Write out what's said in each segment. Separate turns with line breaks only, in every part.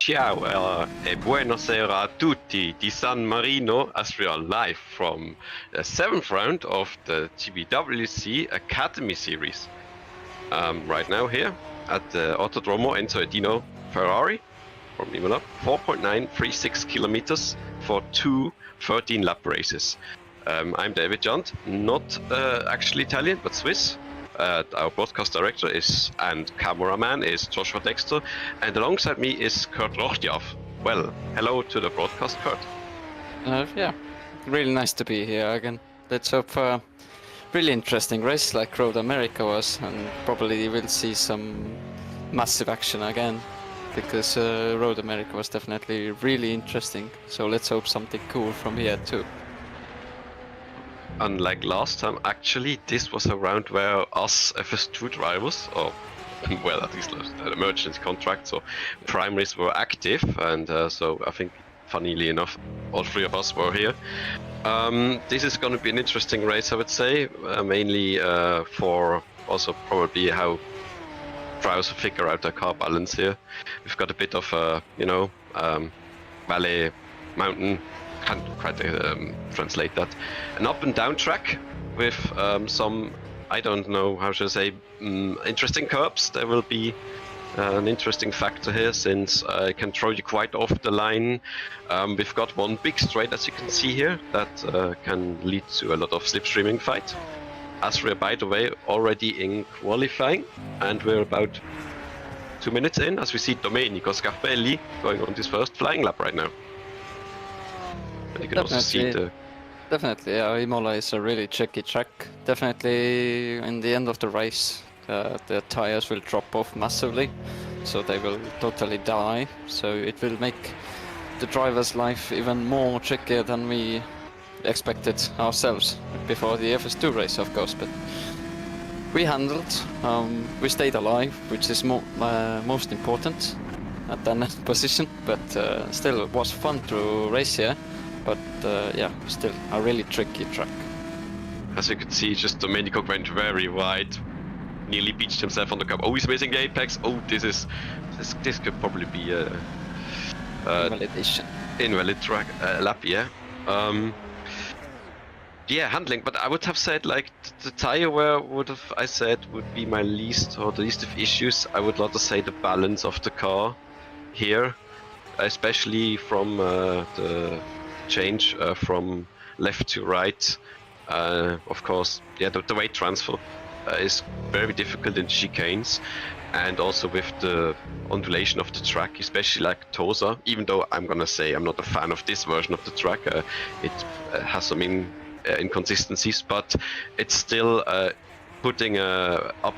Ciao e buonasera a tutti di San Marino as we are live from the 7th round of the GPVWC Academy Series. Right now here at the Autodromo Enzo Edino Ferrari from Imola, 4.936 kilometers for two 13-lap races. I'm David Jundt, not actually Italian but Swiss. Our broadcast director and cameraman is Joshua Dexter, and alongside me is Kert Rohtjärv. Well, hello to the broadcast, Kert.
Yeah, really nice to be here again. Let's hope for a really interesting race like Road America was, and probably we'll see some massive action again, because Road America was definitely really interesting. So let's hope something cool from here too.
Unlike last time, actually, this was a round where us FS2 drivers, or well, at least the emergency contracts or primaries were active, and so I think, funnily enough, all three of us were here. This is going to be an interesting race, I would say, mainly for also probably how drivers will figure out their car balance here. We've got a bit of valley, mountain, can't quite translate that, an up and down track with some, I don't know how should I say, interesting curbs. There will be an interesting factor here, since I can throw you quite off the line. We've got one big straight, as you can see here, that can lead to a lot of slipstreaming fight. As we're, by the way, already in qualifying, and we're about 2 minutes in, as we see Domenico Scarpelli going on his first flying lap right now. You can also see the...
Definitely, yeah, Imola is a really tricky track. Definitely, in the end of the race, the tires will drop off massively, so they will totally die. So it will make the driver's life even more trickier than we expected ourselves before the FS2 race, of course. But we handled, we stayed alive, which is most important at that position. But still, it was fun to race here. But yeah, still a really tricky track.
As you can see, just Domenico went very wide, nearly beached himself on the curb. Oh, he's missing the apex. Oh, this could probably be a invalid track lap. Yeah. Yeah, handling. But I would have said, like, the tire wear would be my least of issues. I would rather say the balance of the car here, especially from the change from left to right. Of course, yeah, the weight transfer is very difficult in chicanes, and also with the undulation of the track, especially like Tosa. Even though I'm gonna say I'm not a fan of this version of the track, it has some inconsistencies, but it's still putting up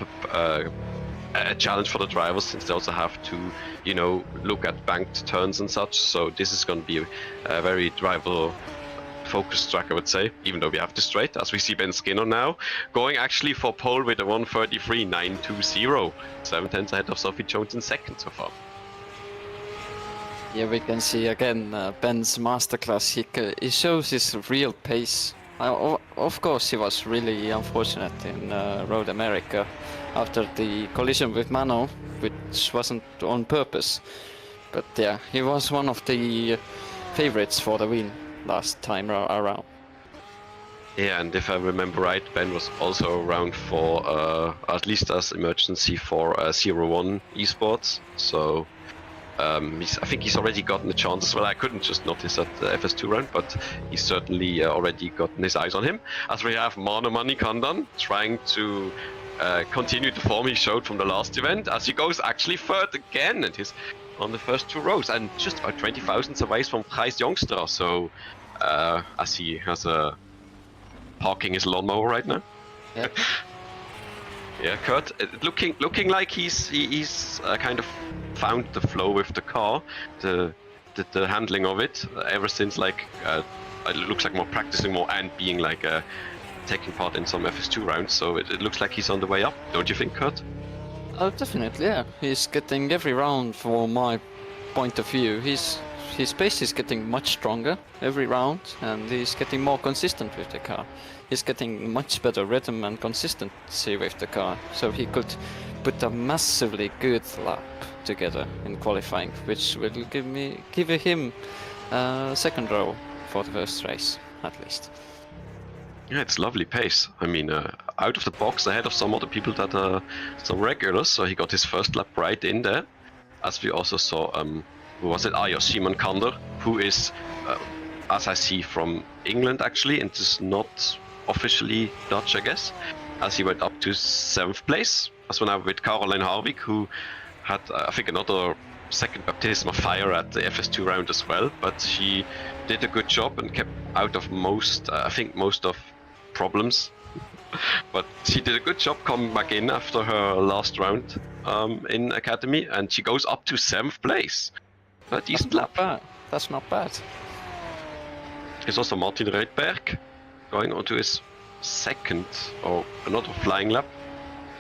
a challenge for the drivers, since they also have to, you know, look at banked turns and such. So this is going to be a very driver focused track, I would say, even though we have the straight, as we see Ben Skinner now going actually for pole with a 1:33.920, 7/10 ahead of Sophie Jones in second so far.
Yeah, we can see again Ben's masterclass. He shows his real pace. Of course, he was really unfortunate in Road America after the collision with Mano, which wasn't on purpose. But yeah, he was one of the favorites for the win last time around.
Yeah, and if I remember right, Ben was also around for at least as emergency for 01 esports. So I think he's already gotten a chance as well. I couldn't just notice at the FS2 round, but he's certainly already gotten his eyes on him. As we have Marino Kandan trying to continue the form he showed from the last event, as he goes actually third again, and he's on the first two rows, and just about 20 thousandths away from Prix youngster. So as he has parking his lawnmower right now.
Yeah.
Yeah, Kert, looking like he's kind of found the flow with the car, the handling of it, ever since, like, it looks like more practicing more and being like taking part in some FS2 rounds. So it looks like he's on the way up, don't you think, Kert?
Oh, definitely, yeah. He's getting every round, from my point of view. His pace is getting much stronger every round, and he's getting more consistent with the car. He's getting much better rhythm and consistency with the car, so he could put a massively good lap together in qualifying, which will give him second row for the first race at least.
Yeah, it's lovely pace. I mean, out of the box ahead of some other people that are some regulars, so he got his first lap right in there. As we also saw, who was it? Yeah, Simon Kander, who is, as I see, from England actually, and is not officially Dutch, I guess, as he went up to 7th place. As well now with Caroline Harvik, who had, I think, another second baptism of fire at the FS2 round as well, but she did a good job and kept out of most of problems. But she did a good job coming back in after her last round in Academy, and she goes up to 7th place. A decent lap.
That's not bad.
There's also Martin Rödberg going on to his second or another flying lap.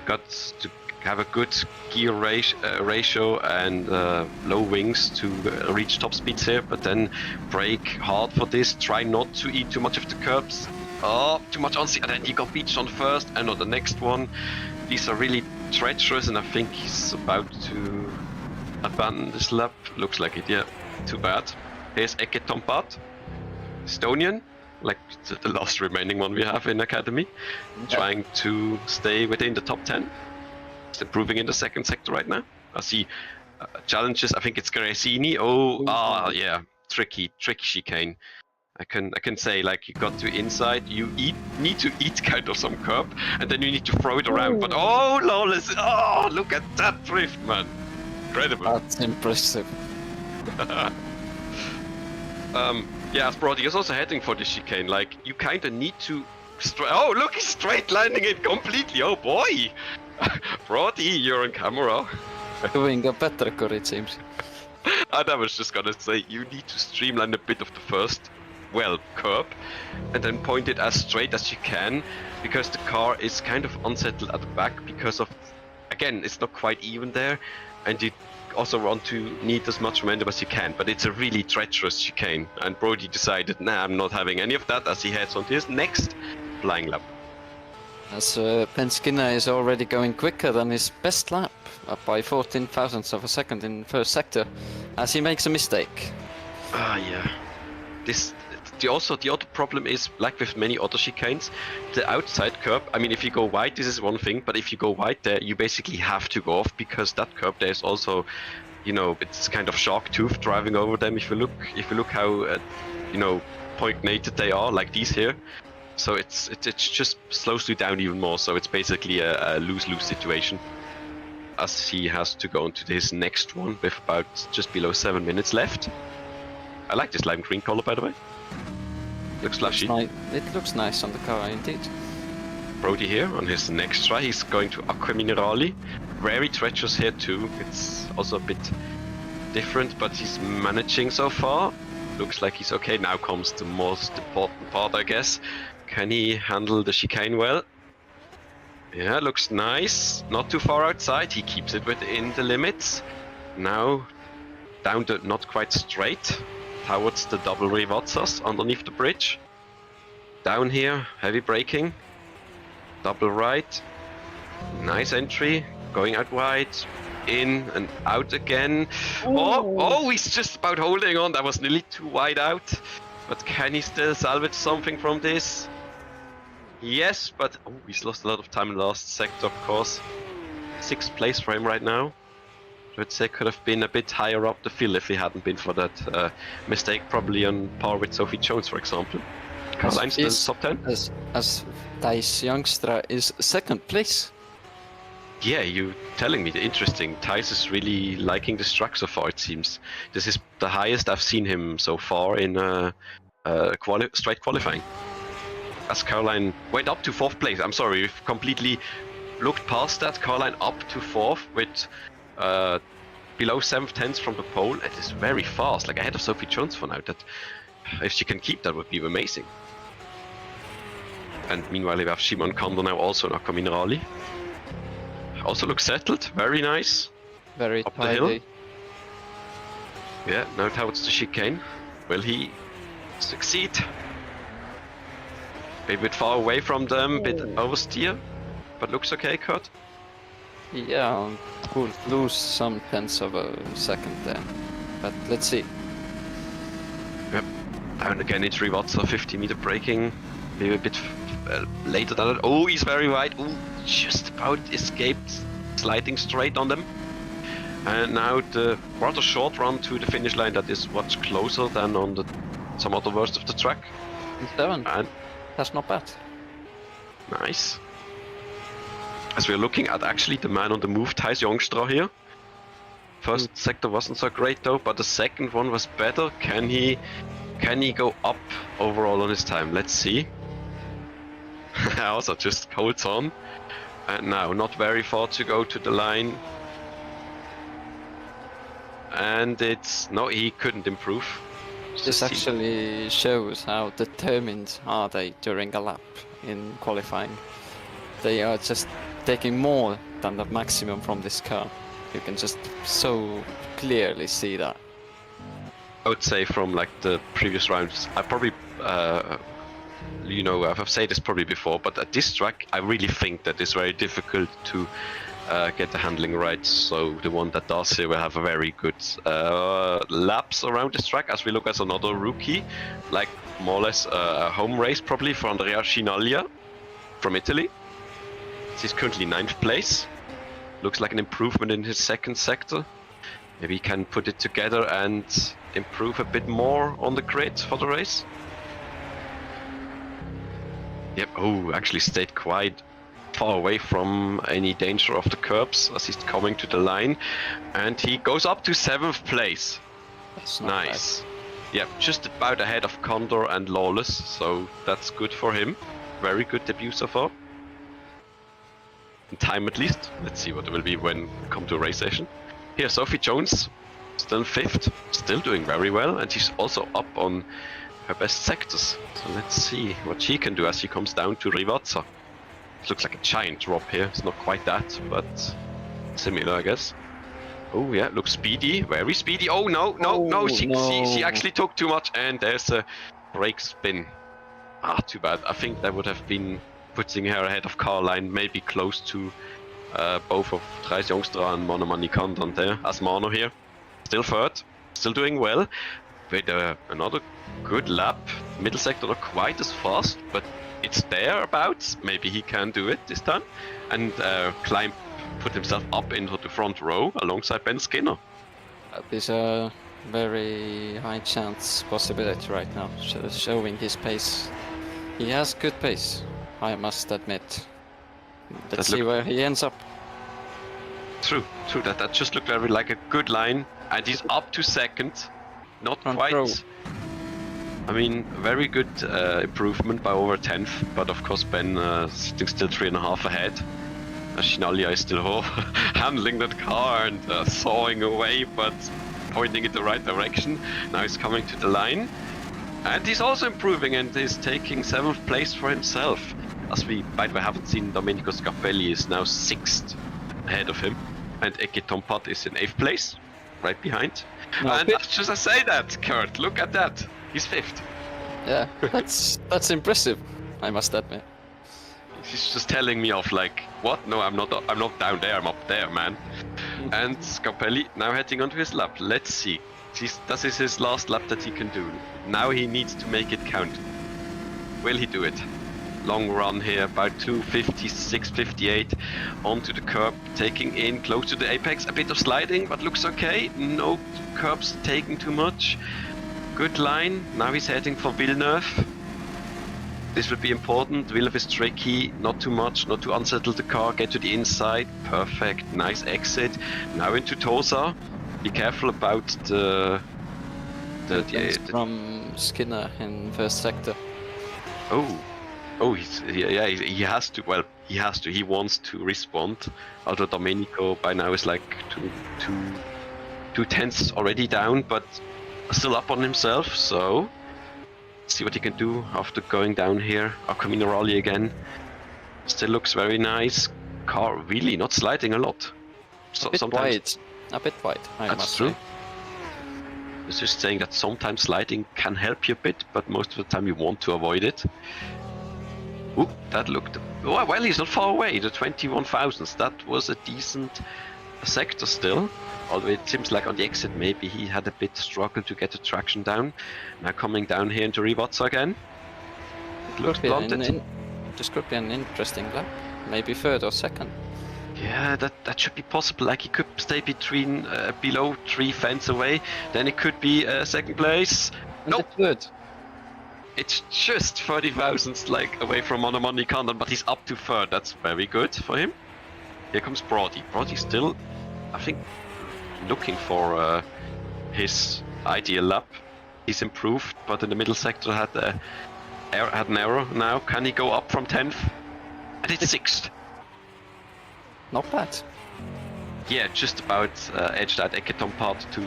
Got to have a good gear ratio and low wings to reach top speeds here, but then brake hard for this. Try not to eat too much of the curbs. Oh, too much on, and then he got beached on first and on the next one. These are really treacherous, and I think he's about to abandon this lap. Looks like it, yeah. Too bad. Here's Eke Tompat, Estonian, like the last remaining one we have in Academy, trying to stay within the top 10. He's improving in the second sector right now. I see challenges. I think it's Gresini. Yeah, tricky chicane. I can say, like, you got to inside, you need to eat kind of some curb, and then you need to throw it around. But oh, lawless! Oh, look at that drift, man! Incredible.
That's impressive.
Yeah, as Brody is also heading for the chicane. Like, you kind of need to. Oh, look, he's straight landing it completely. Oh boy, Brody, you're on camera.
Doing a better car, it seems.
And I was just gonna say, you need to streamline a bit of the first curb, and then point it as straight as you can, because the car is kind of unsettled at the back because of, again, it's not quite even there, and you also want to need as much momentum as you can, but it's a really treacherous chicane, and Brody decided, nah, I'm not having any of that, as he heads on to his next flying lap.
As Ben Skinner is already going quicker than his best lap, up by 14 thousandths of a second in first sector, as he makes a mistake.
Yeah. The other problem is, like with many other chicanes, the outside curb. I mean, if you go wide, this is one thing, but if you go wide there, you basically have to go off, because that curb there is also, you know, it's kind of shark tooth driving over them. If you look how, you know, pointinated they are, like these here. So it just slows you down even more. So it's basically a lose-lose situation, as he has to go into his next one with about just below 7 minutes left. I like this lime green color, by the way. Looks flashy.
It looks nice on the car, indeed.
Brody here on his next try. He's going to Acque Minerali. Very treacherous here too. It's also a bit different, but he's managing so far. Looks like he's okay. Now comes the most important part, I guess. Can he handle the chicane well? Yeah, looks nice. Not too far outside. He keeps it within the limits. Now down the not quite straight towards the double Rivazzas underneath the bridge. Down here, heavy braking. Double right. Nice entry. Going out wide. In and out again. Oh, he's just about holding on. That was nearly too wide out. But can he still salvage something from this? Yes, but he's lost a lot of time in the last sector, of course. 6th place for him right now. I would say could have been a bit higher up the field if he hadn't been for that mistake, probably on par with Sophie Jones, for example. Caroline still top 10.
As Thijs Youngstra is 2nd place.
Yeah, you telling me. Interesting. Thijs is really liking this track so far, it seems. This is the highest I've seen him so far in straight qualifying. As Caroline went up to 4th place. I'm sorry, we've completely looked past that. Caroline up to 4th with below 7th tenths from the pole. It is very fast, like ahead of Sophie Jones for now. That if she can keep that would be amazing. And meanwhile we have Simon Kander now also in Acque Minerali. Also looks settled, very nice.
Very
up the hill. Yeah, now towards the chicane. Will he succeed? A bit far away from them, bit oversteer, but looks okay, Kert.
Yeah, we'll lose some tenths of a second there, but let's see.
Yep. And again, it's Rivazza 50-meter braking, maybe a bit later than that. Oh, he's very wide. Oh, just about escaped sliding straight on them. And now the rather short run to the finish line that is much closer than on some other versions of the track.
7.
And
That's not bad.
nice. As we're looking at actually the man on the move, Thijs Jongstra here. First sector wasn't so great though, but the second one was better. Can he go up overall on his time? Let's see. Also just holds on. And now not very far to go to the line. And no, he couldn't improve.
This actually shows how determined are they during a lap in qualifying. They are just taking more than the maximum from this car. You can just so clearly see that.
I would say from like the previous rounds, I probably, you know, I've said this probably before, but at this track, I really think that it's very difficult to get the handling right. So the one that does here will have a very good laps around this track. As we look at another rookie, like more or less a home race probably for Andrea Chinaglia from Italy. He's currently 9th place. Looks like an improvement in his second sector. Maybe he can put it together and improve a bit more on the grid for the race. Yep, oh, actually stayed quite far away from any danger of the curbs as he's coming to the line. And he goes up to 7th place.
That's not
nice. Yep, just about ahead of Condor and Lawless, so that's good for him. Very good debut so far. In time at least. Let's see what it will be when we come to a race session. Here, Sophie Jones, still 5th, still doing very well, and she's also up on her best sectors. So let's see what she can do as she comes down to Rivazza. It looks like a giant drop here. It's not quite that, but similar, I guess. Oh yeah, looks speedy, very speedy. Oh no, she actually took too much, and there's a brake spin. Ah, too bad. I think that would have been putting her ahead of Caroline, maybe close to both of Thijs Jongstra and Mano Manikandan there, as Mano here. Still 3rd, still doing well, with another good lap. Middle sector not quite as fast, but it's thereabouts. Maybe he can do it this time. And put himself up into the front row alongside Ben Skinner.
That is a very high chance possibility right now, showing his pace. He has good pace, I must admit. Let's see where he ends up.
True. That just looked very like a good line, and he's up to 2nd. Not
Front
quite.
row.
I mean, very good improvement by over 10th, but of course Ben sitting still 3.5 ahead. Chinaglia is still handling that car and sawing away, but pointing in the right direction. Now he's coming to the line, and he's also improving, and he's taking 7th place for himself. As we, by the way, haven't seen, Domenico Scarpelli is now 6th ahead of him, and Eki Tompat is in 8th place, right behind.
No,
and just I say that, Kert, look at that, he's 5th.
Yeah, that's impressive, I must admit.
He's just telling me off like, what? No, I'm not down there, I'm up there, man. And Scarpelli now heading onto his lap. Let's see. This is his last lap that he can do. Now he needs to make it count. Will he do it? Long run here, about 256, 58 onto the curb, taking in close to the apex. A bit of sliding, but looks okay. No curbs taking too much. Good line. Now he's heading for Villeneuve. This will be important. Villeneuve is tricky, not too much, not to unsettle the car, get to the inside. Perfect, nice exit. Now into Tosa. Be careful about the
from Skinner in 1st sector.
He has to. Well, he has to. He wants to respond. Although Domenico by now is like two tenths already down, but still up on himself. So see what he can do after going down here. Camino Rally again. Still looks very nice. Car really not sliding a lot. So sometimes
a bit wide.
That's true. It's just saying that sometimes sliding can help you a bit, but most of the time you want to avoid it. Ooh, that looked a Well, he's not far away. The 21,000s. That was a decent sector still. Although it seems like on the exit maybe he had a bit struggle to get the traction down. Now coming down here into Rivazza again. It looks blunted.
This could be an interesting lap. Maybe third or second.
Yeah, that should be possible. Like he could stay between below 3 fence away. Then it could be second place.
No, third.
It's just 30,000 like away from Monomani Condon, but he's up to third. That's very good for him. Here comes Brody. Brody's still, I think, looking for his ideal lap. He's improved, but in the middle sector had an error. Now can he go up from 10th? And it's 6th.
Not bad.
Yeah, just about edged that Eketon part to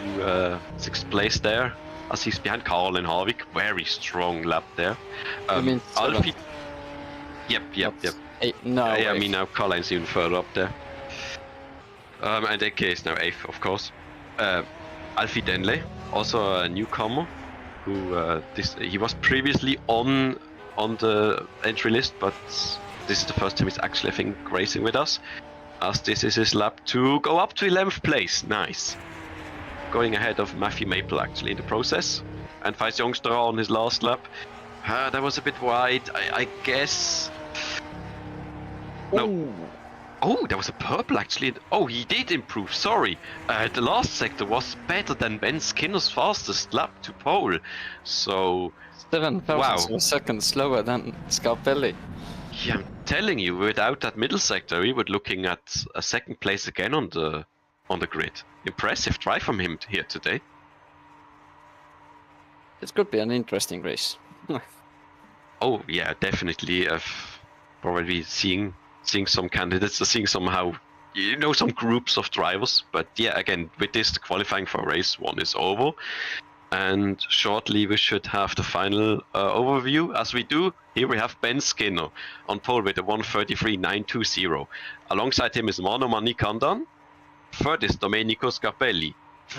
6th place there. As he's behind Karl and Harvik. Very strong lap there. Alfie. Yep.
No.
I mean now Karl-Heinz even further up there. And AK is now 8th, of course. Alfie Denley, also a newcomer, who he was previously on the entry list, but this is the first time he's actually, I think, racing with us. As this is his lap to go up to 11th place. Nice. Going ahead of Matthew Maple actually in the process. And Weiss Youngster on his last lap. That was a bit wide, I guess. No. Oh, that was a purple actually. Oh, he did improve, sorry. The last sector was better than Ben Skinner's fastest lap to pole. So...
7,000 seconds slower than Scarpelli.
Yeah, I'm telling you, without that middle sector, we were looking at a second place again on the grid. Impressive try from him here today.
This could be an interesting race.
Oh yeah, definitely. Probably seeing some candidates, seeing somehow, some groups of drivers. But yeah, again, with this, the qualifying for race 1 is over. And shortly we should have the final overview. As we do, here we have Ben Skinner on pole with a 1:33.920. Alongside him is Monomani Kandan. Third is Domenico Scarpelli.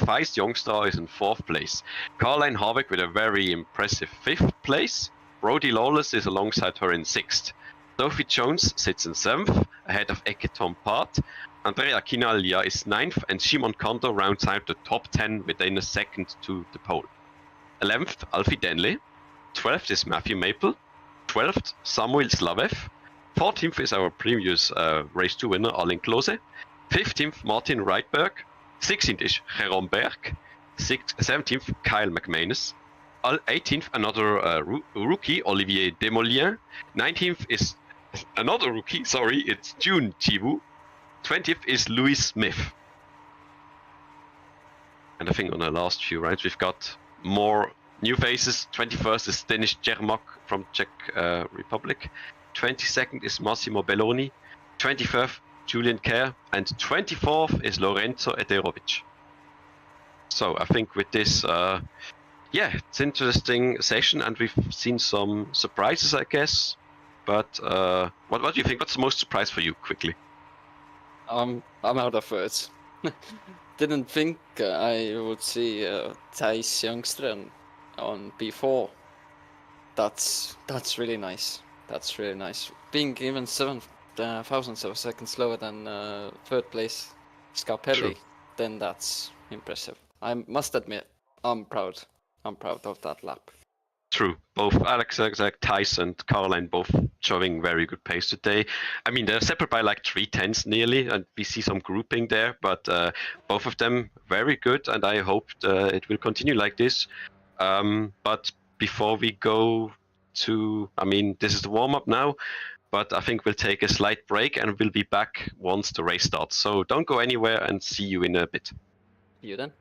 Weiss Youngstar is in 4th place. Caroline Harvick with a very impressive 5th place. Brody Lawless is alongside her in 6th. Sophie Jones sits in 7th, ahead of Eketon Part. Andrea Quinaglia is 9th, and Shimon Kondo rounds out the top 10 within a second to the pole. 11th, Alfie Denley. 12th is Matthew Maple. 12th, Samuel Slavev. 14th is our previous Race 2 winner, Alain Klose. 15th, Martin Reitberg. 16th is Jerome Berg. 17th, Kyle McManus. 18th, another rookie, Olivier Desmoliens. 19th is another rookie, it's June Chivu. 20th is Louis Smith. And I think on the last few rounds we've got more new faces. 21st is Denis Jermak from Czech Republic. 22nd is Massimo Belloni. 23rd, Julian Kerr. And 24th is Lorenzo Ederovic. So I think with this, it's an interesting session, and we've seen some surprises, I guess. But what do you think? What's the most surprise for you, quickly?
I'm out of words. Didn't think I would see Thijs Youngster on P4. That's really nice. That's really nice. Being even 7,000 of a second slower than third place Scarpelli, then that's impressive. I must admit, I'm proud. I'm proud of that lap.
True. Both Alex, Thijs and Caroline both showing very good pace today. I mean, they're separate by like 3/10 nearly, and we see some grouping there, but both of them very good, and I hope it will continue like this. But before we go to, this is the warm-up now, but I think we'll take a slight break and we'll be back once the race starts. So don't go anywhere, and see you in a bit.
See you then.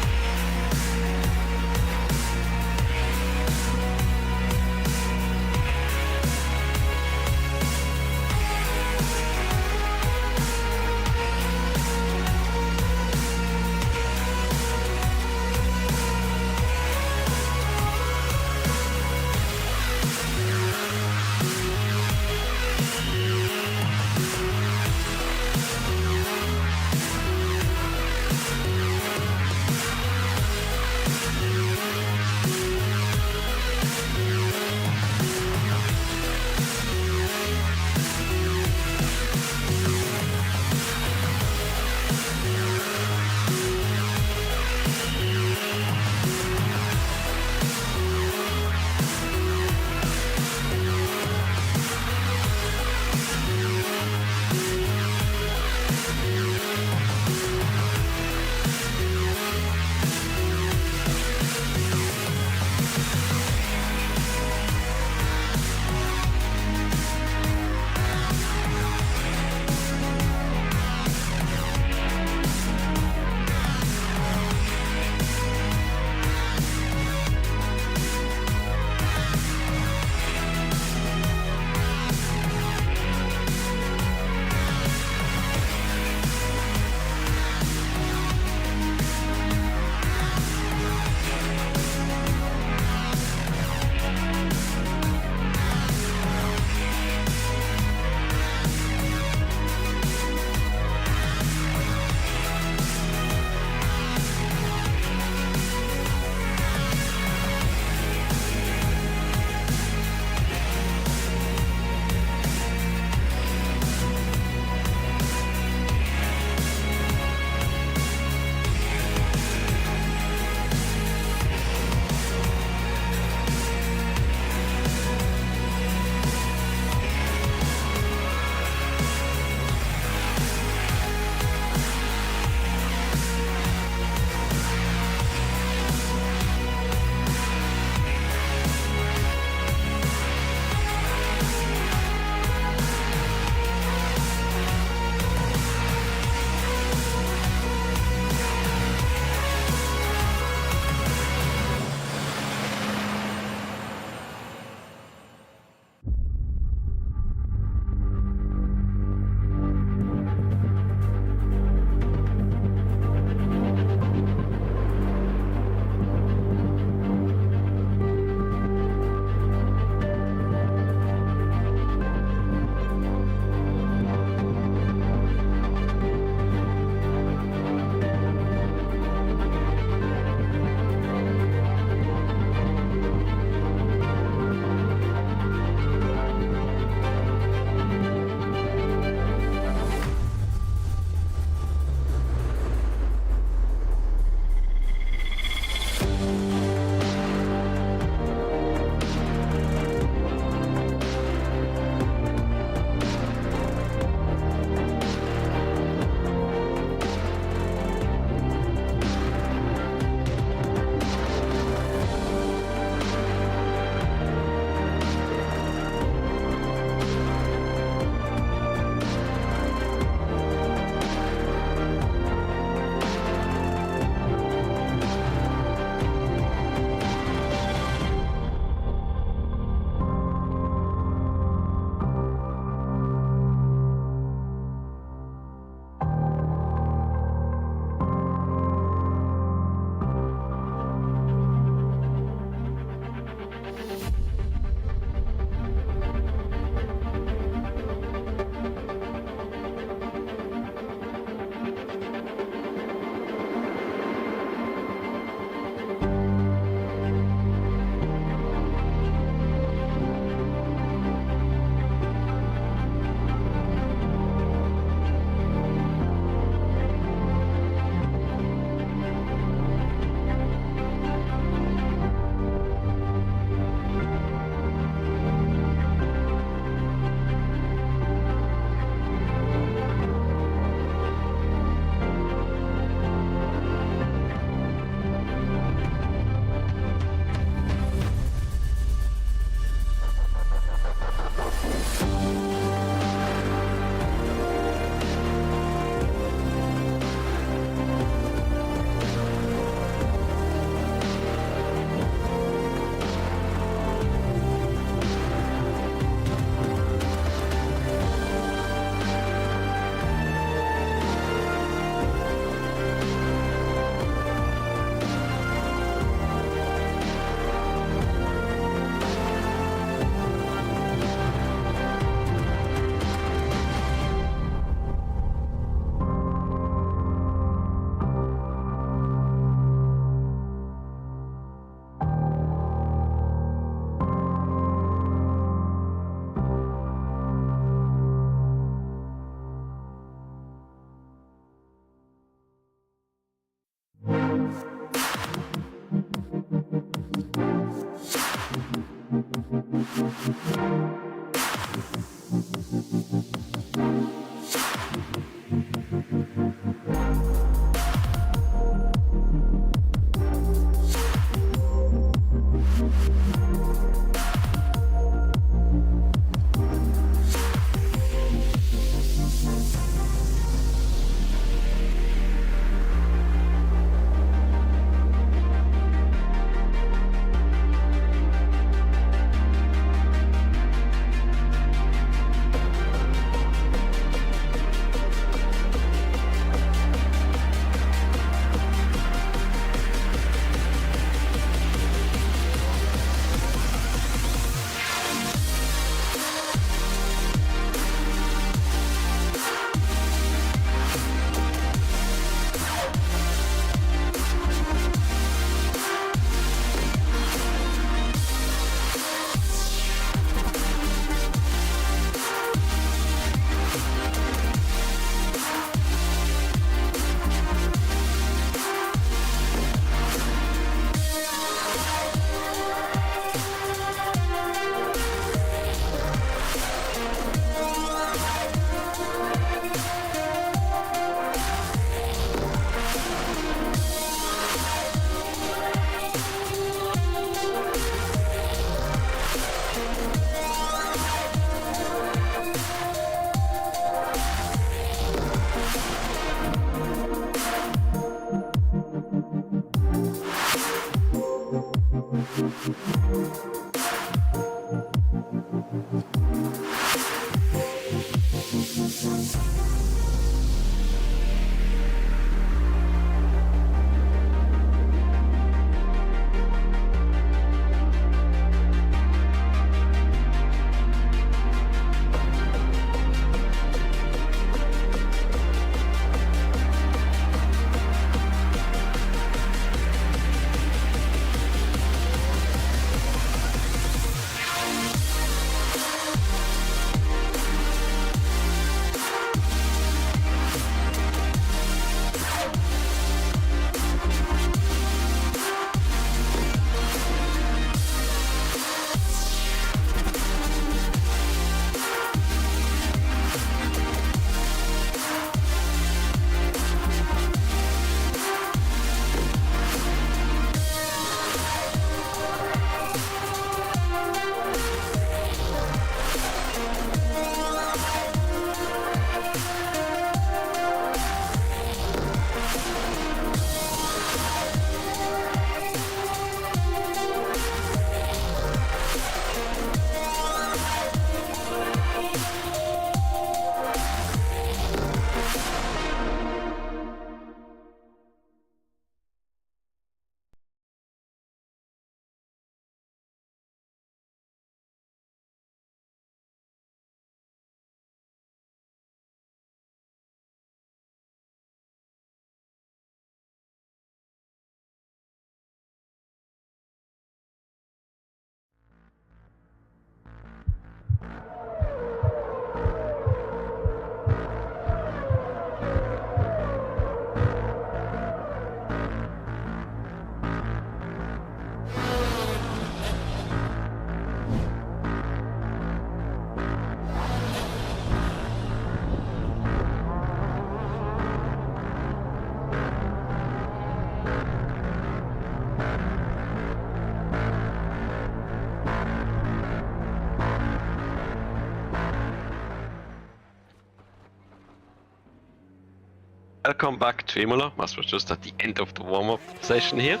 Welcome back to Imola. As we're just at the end of the warm-up session here.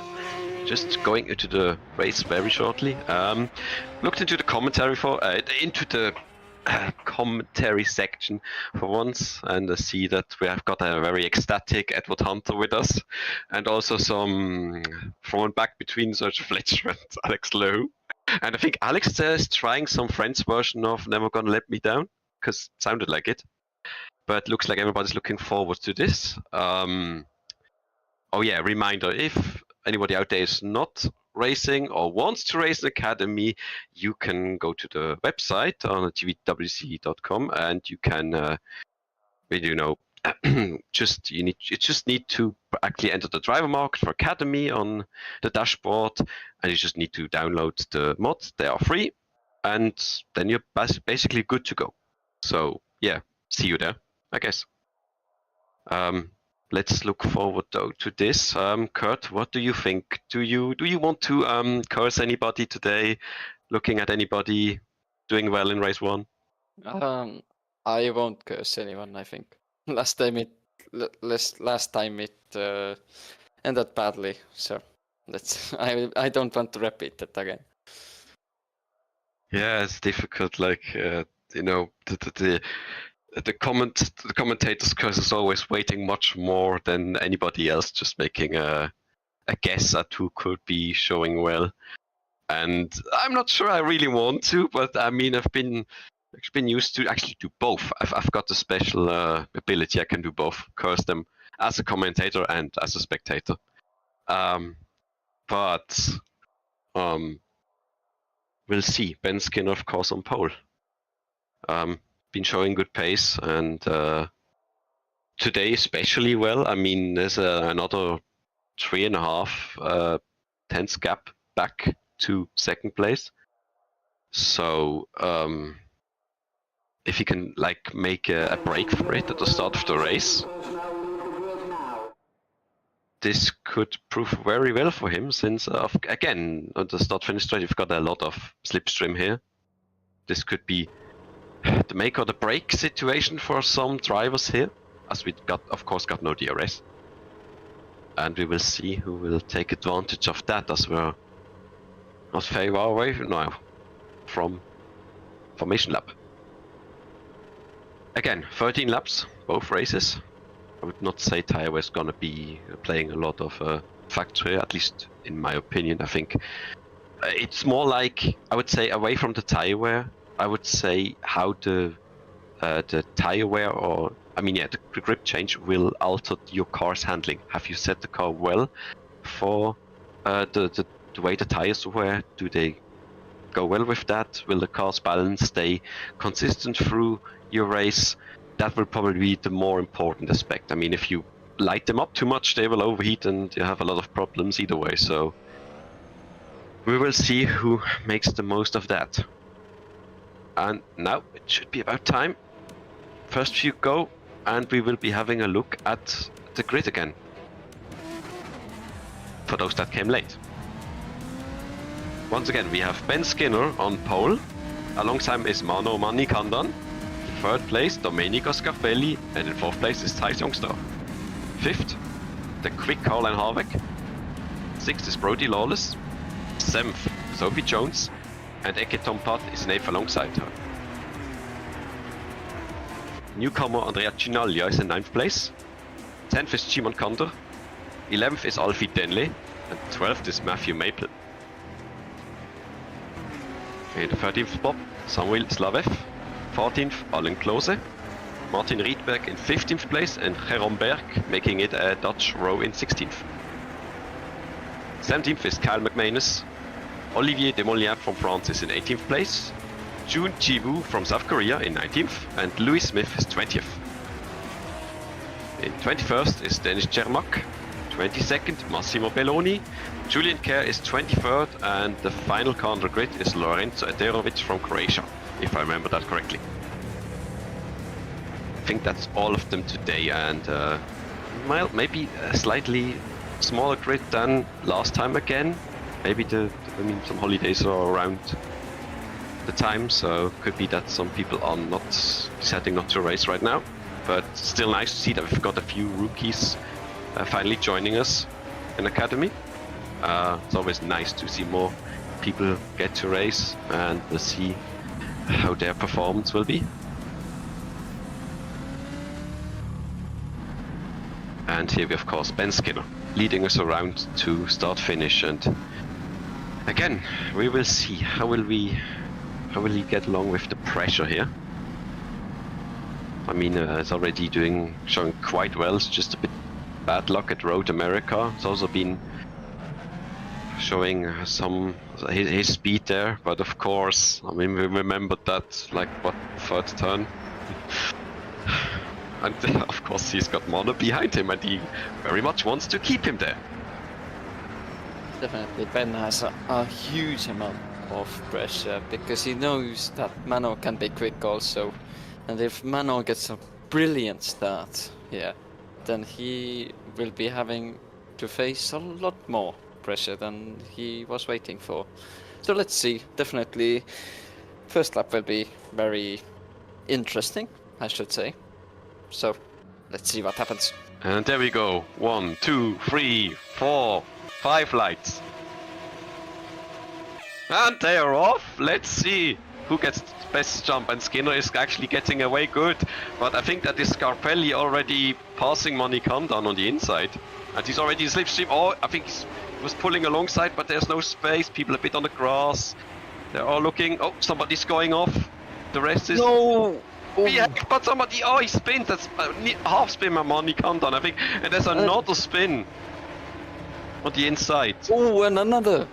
Just going into the race very shortly. Looked into the commentary commentary section for once, and I see that we have got a very ecstatic Edward Hunter with us, and also some thrown back between Serge Fletcher and Alex Lowe. And I think Alex is trying some French version of Never Gonna Let Me Down, because it sounded like it. But looks like everybody's looking forward to this. Oh yeah, reminder, if anybody out there is not racing or wants to race an academy, you can go to the website on GPVWC.com and you can, you just need to actually enter the driver market for academy on the dashboard, and you just need to download the mods. They are free. and then you're basically good to go. So yeah, see you there, I guess. Let's look forward though to this. Kert, what do you think? Do you want to curse anybody today? Looking at anybody doing well in race 1?
I won't curse anyone. I think last time it ended badly. So that's I don't want to repeat that again.
Yeah, it's difficult. Like the commentator's curse is always waiting much more than anybody else, just making a guess at who could be showing well. And I'm not sure I really want to, but I mean, I've been used to actually do both. I've got a special ability. I can do both, curse them as a commentator and as a spectator. But we'll see. Ben Skinner, of course, on pole. Been showing good pace, and today especially well. I mean, there's another 3.5 tenths gap back to second place. So if he can like make a break for it at the start of the race, this could prove very well for him, since again on the start-finish straight you've got a lot of slipstream here. This could be the make or the break situation for some drivers here, as we of course got no DRS, and we will see who will take advantage of that, as we're not very far away now from formation lap. Again, 13 laps, both races. I would not say Tyre was gonna be playing a lot of factor here, at least in my opinion. I think it's more like, I would say, away from the tire wear, I would say how the tire wear, or I mean, yeah, the grip change will alter your car's handling. Have you set the car well for the way the tires wear? Do they go well with that? Will the car's balance stay consistent through your race? That will probably be the more important aspect. I mean, if you light them up too much, they will overheat and you have a lot of problems either way. So we will see who makes the most of that. And now it should be about time. First few go, and we will be having a look at the grid again, for those that came late. Once again, we have Ben Skinner on pole. Alongside is Mano Manikandan. Third place, Domenico Scarpelli, and in fourth place is Thijs Jongstra. Fifth, the quick Caroline Harbeck. Sixth is Brody Lawless. Seventh, Sophie Jones, and Eke Tompat is in eighth alongside her. Newcomer Andrea Chinaglia is in 9th place. 10th is Shimon Kander. 11th is Alfie Denley, and 12th is Matthew Maple. In the 13th spot, Samuel Slavev. 14th, Alan Klose. Martin Riedberg in 15th place, and Jerome Berg making it a Dutch row in 16th. 17th is Kyle McManus. Olivier Desmoliens from France is in 18th place. Jun Chi-woo from South Korea in 19th, and Louis Smith is 20th. In 21st is Denis Cermak. 22nd, Massimo Belloni. Julian Kerr is 23rd, and the final car on the grid is Lorenzo Ederovic from Croatia, if I remember that correctly. I think that's all of them today, and well, maybe a slightly smaller grid than last time again. Maybe I mean, some holidays are around the time, so could be that some people are not deciding not to race right now. But still nice to see that we've got a few rookies finally joining us in Academy. It's always nice to see more people get to race, and we'll see how their performance will be. And here we of course Ben Skinner leading us around to start finish, and again we will see how will he get along with the pressure here. I mean, it's already showing quite well. It's just a bit bad luck at Road America. It's also been showing some his speed there, but of course, I mean, we remembered that like what, third turn. And of course he's got Mono behind him, and he very much wants to keep him there.
Definitely, Ben has a huge amount of pressure because he knows that Mano can be quick also. And if Mano gets a brilliant start here, then he will be having to face a lot more pressure than he was waiting for. So let's see. Definitely, first lap will be very interesting, I should say. So let's see what happens.
And there we go. 1, 2, 3, 4, 5 lights. And they are off. Let's see who gets the best jump. And Skinner is actually getting away good. But I think that is Scarpelli already passing Monicandon on the inside. And he's already in slipstream. Oh, I think he was pulling alongside, but there's no space. People a bit on the grass. They're all looking. Oh, somebody's going off. The rest is...
No! Oh.
Yeah, but somebody... Oh, he spins. That's half spin my Monicandon, I think. And there's another spin on the inside.
Oh, and another!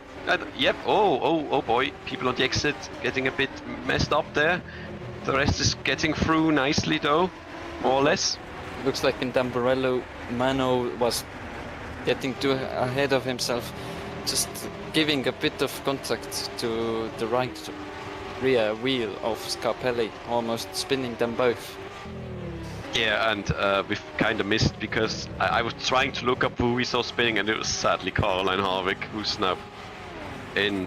Yep, oh boy, people on the exit getting a bit messed up there. The rest is getting through nicely though, more or less.
Looks like in Tamburello, Mano was getting too ahead of himself, just giving a bit of contact to the right rear wheel of Scarpelli, almost spinning them both.
Yeah, and we've kind of missed because I was trying to look up who we saw spinning and it was sadly Caroline Harvick, who's now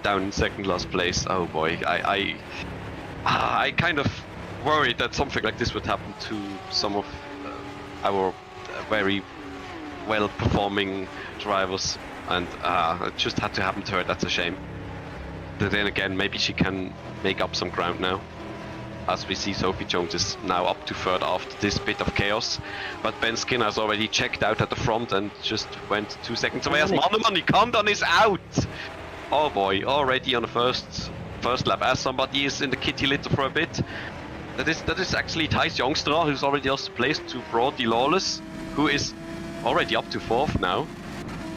down in second last place. Oh boy, I kind of worried that something like this would happen to some of our very well performing drivers, and it just had to happen to her. That's a shame. But then again, maybe she can make up some ground now, as we see Sophie Jones is now up to third after this bit of chaos. But Ben Skinner has already checked out at the front and just went 2 seconds away as Monicandon is out. Oh boy, already on the first lap, as somebody is in the kitty litter for a bit. That is actually Thijs Jongstra, who's already lost place to Brody Lawless, who is already up to fourth now.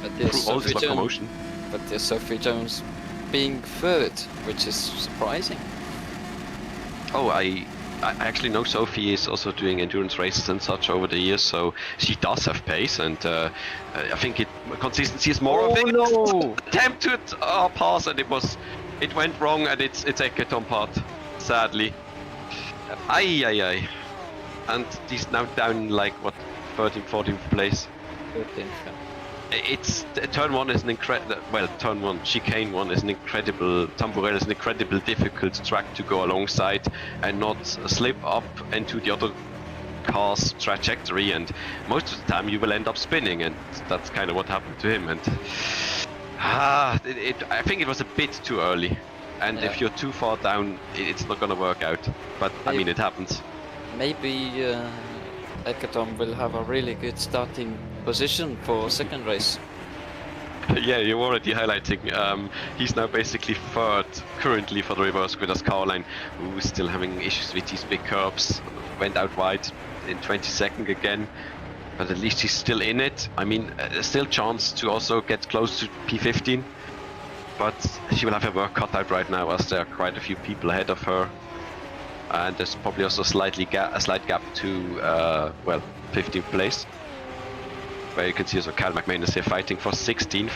But there's
through all this locomotion.
But there's Sophie Jones being third, which is surprising.
Oh, I actually know Sophie is also doing endurance races and such over the years, so she does have pace, and I think consistency is more of it.
No!
Attempted pass, and it went wrong, and it's Eckerton part, sadly. Ay. And he's now down like what, 13th, 14th place.
13th.
It's turn one is an incredible. Well, turn one, chicane one is an incredible. Tamburello is an incredible difficult track to go alongside and not slip up into the other car's trajectory. And most of the time, you will end up spinning, and that's kind of what happened to him. And I think it was a bit too early. And if you're too far down, it's not gonna work out. But I mean, it happens.
Maybe Eckerton will have a really good starting position for second race.
Yeah, you're already highlighting. He's now basically third currently for the reverse grid as Caroline, who's still having issues with these big curbs. Went out wide in 22nd again, but at least he's still in it. I mean, there's still chance to also get close to P15, but she will have her work cut out right now as there are quite a few people ahead of her. And there's probably also a slight gap to, 15th place. Where you can see also Kyle McManus here fighting for 16th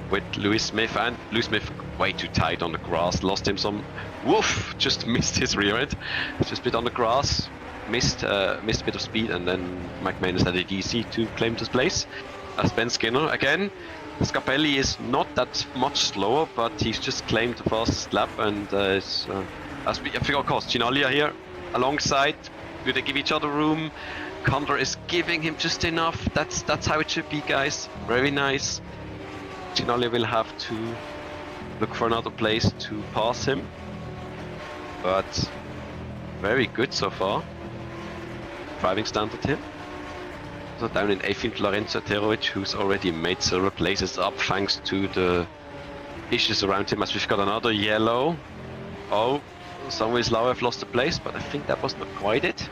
with Lewis Smith, and Lewis Smith way too tight on the grass, lost him some, just missed his rear end, just a bit on the grass, missed a bit of speed, and then McManus had a DC to claim this place. As Ben Skinner again, Scarpelli is not that much slower, but he's just claimed the fastest lap, and I think of course Ginalia here alongside. Do they give each other room? Condor is giving him just enough. That's how it should be, guys. Very nice. Ginalia will have to look for another place to pass him, but very good so far. Driving standard here. So down in 18th, Lorenzo Terovic, who's already made several places up thanks to the issues around him, as we've got another yellow. Oh, Samuel Lau have lost a place, but I think that was not quite it.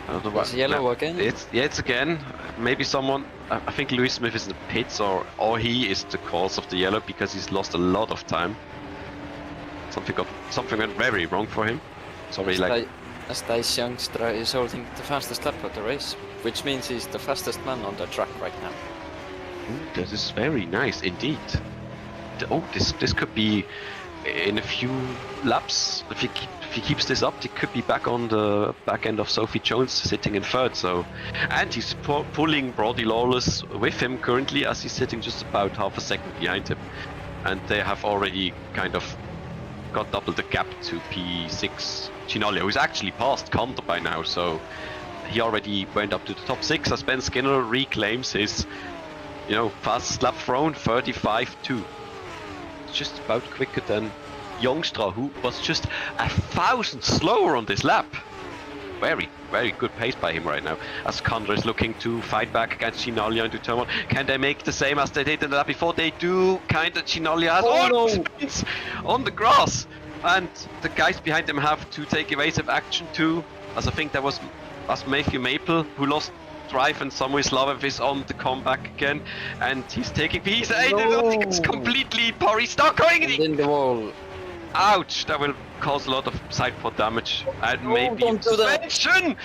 It's yellow again?
It's again. Maybe someone, I think Lewis Smith is in the pits, or he is the cause of the yellow because he's lost a lot of time. Something went very wrong for him. Sorry,
as Thijs Jongstra is holding the fastest lap of the race, which means he's the fastest man on the track right now.
Ooh, that is very nice indeed. this could be in a few laps. If he keeps this up, he could be back on the back end of Sophie Jones, sitting in third. So, and he's pulling Brody Lawless with him currently, as he's sitting just about half a second behind him, and they have already kind of got double the gap to P6 Chinaglia, who's actually passed Conter by now. So he already went up to the top 6 as Ben Skinner reclaims his, fastest lap thrown, 35.2. Just about quicker than Youngstra, who was just 1,000 slower on this lap. Very, very good pace by him right now, as Conter is looking to fight back against Chinaglia into turn 1. Can they make the same as they did in the lap before? They do, kinda. Chinaglia has spins on the grass, and the guys behind them have to take evasive action too, as I think that was Matthew Maple who lost drive, and Samuel Slavev is on the comeback again, and he's taking P8. I think it's completely Paris stuck going
in the wall.
Ouch! That will cause a lot of side pod damage and maybe suspension.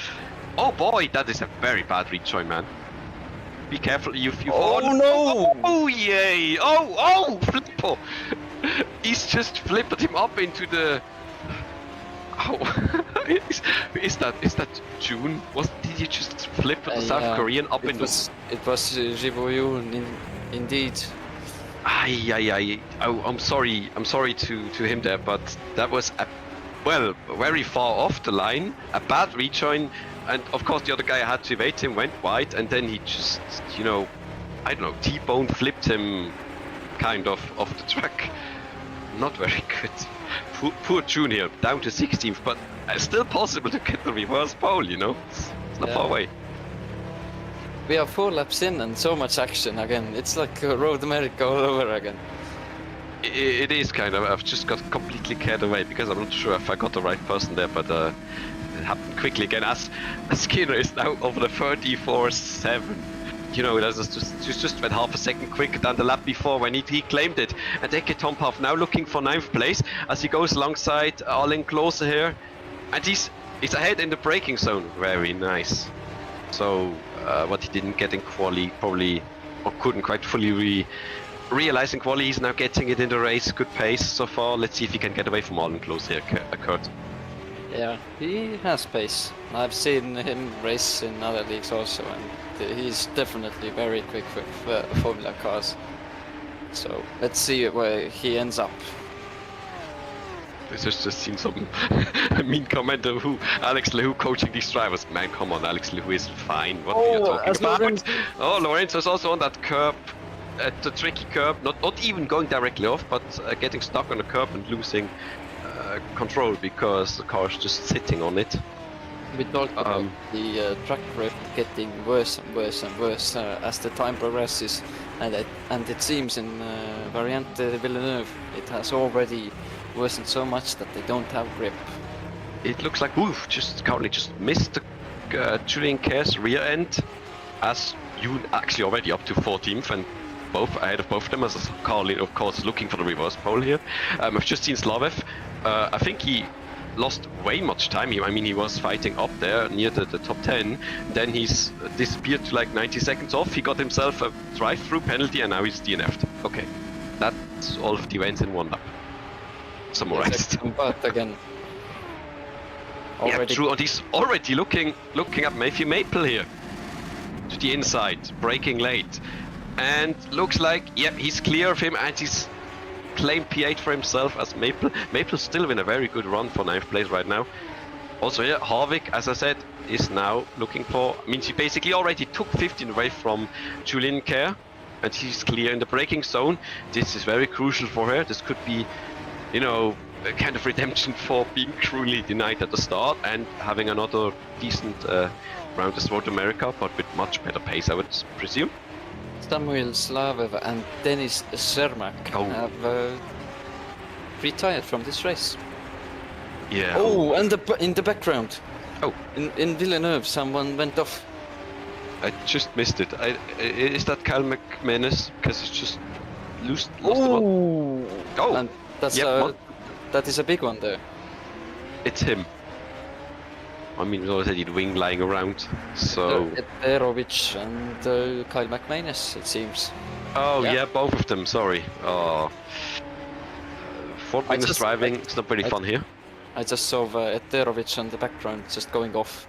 Oh boy, that is a very bad rejoin, man. Be careful, you've
no!
Oh yay! Oh Flippo! He's just flipped him up into the. Oh, is that June? Did you just flip the South Korean up into?
It was Jiboyun, indeed.
Oh, I'm sorry to him there, but that was very far off the line, a bad rejoin, and of course the other guy had to evade him, went wide, and then he just, I don't know, T-bone flipped him kind of off the track. Not very good. Poor June here, down to 16th, but still possible to get the reverse pole, It's not far away.
We are 4 laps in and so much action again. It's like Road America all over again.
It is kind of. I've just got completely carried away because I'm not sure if I got the right person there, but it happened quickly again. As Skinner is now over the 34.7. That's just went half a second quicker than the lap before when he claimed it. And Eke Tompaf now looking for 9th place as he goes alongside Arlen Klose here, and he's ahead in the braking zone. Very nice. So what he didn't get in quali, probably, or couldn't quite fully realize in quali, he's now getting it in the race. Good pace so far. Let's see if he can get away from Arlen Klose here, Kert.
Yeah, he has pace. I've seen him race in other leagues also, and he's definitely very quick with Formula cars. So let's see where he ends up.
This has just seen some mean comment of Alex Lehoux coaching these drivers. Man, come on, Alex Lehoux is fine. What are you talking about? Lorenzo's also on that curb, at the tricky curb, not even going directly off, but getting stuck on the curb and losing control because the car is just sitting on it.
We talked about the track grip getting worse and worse and worse as the time progresses, and it seems in Variante Villeneuve it has already worsened so much that they don't have grip.
It looks like currently just missed the Julian Kerr's rear end, as you actually already up to 14th and both ahead of both of them, as Carlin of course is looking for the reverse pole here. I've just seen Slavev. I think he lost way much time. He was fighting up there near the top 10. Then he's disappeared to like 90 seconds off. He got himself a drive-through penalty and now he's DNF'd. Okay, that's all of the events in one lap. Summarized.
But again,
yeah, true. And he's already looking at Matthew Maple here to the inside, braking late, and looks like he's clear of him, and he's claimed P8 for himself as Maple. Maple's still in a very good run for 9th place right now. Also here, Harvick, as I said, is now looking for. He basically already took 15 away from Julian Kerr, and he's clear in the braking zone. This is very crucial for her. This could be, a kind of redemption for being cruelly denied at the start and having another decent round as Road America, but with much better pace, I would presume.
Samuel Slavev and Denis Cermak have retired from this race.
Yeah.
Oh, and in the background.
Oh.
In Villeneuve, someone went off.
I just missed it. Is that Kyle McManus? Because it's just lost the one. Oh.
And that is a big one there.
It's him. We already had wing lying around, so...
Erovic and Kyle McManus, it seems.
Oh
Yeah.
yeah, both of them. Sorry. Oh. Fourth minus driving. It's not very fun here.
I just saw Eterovic on the background just going off.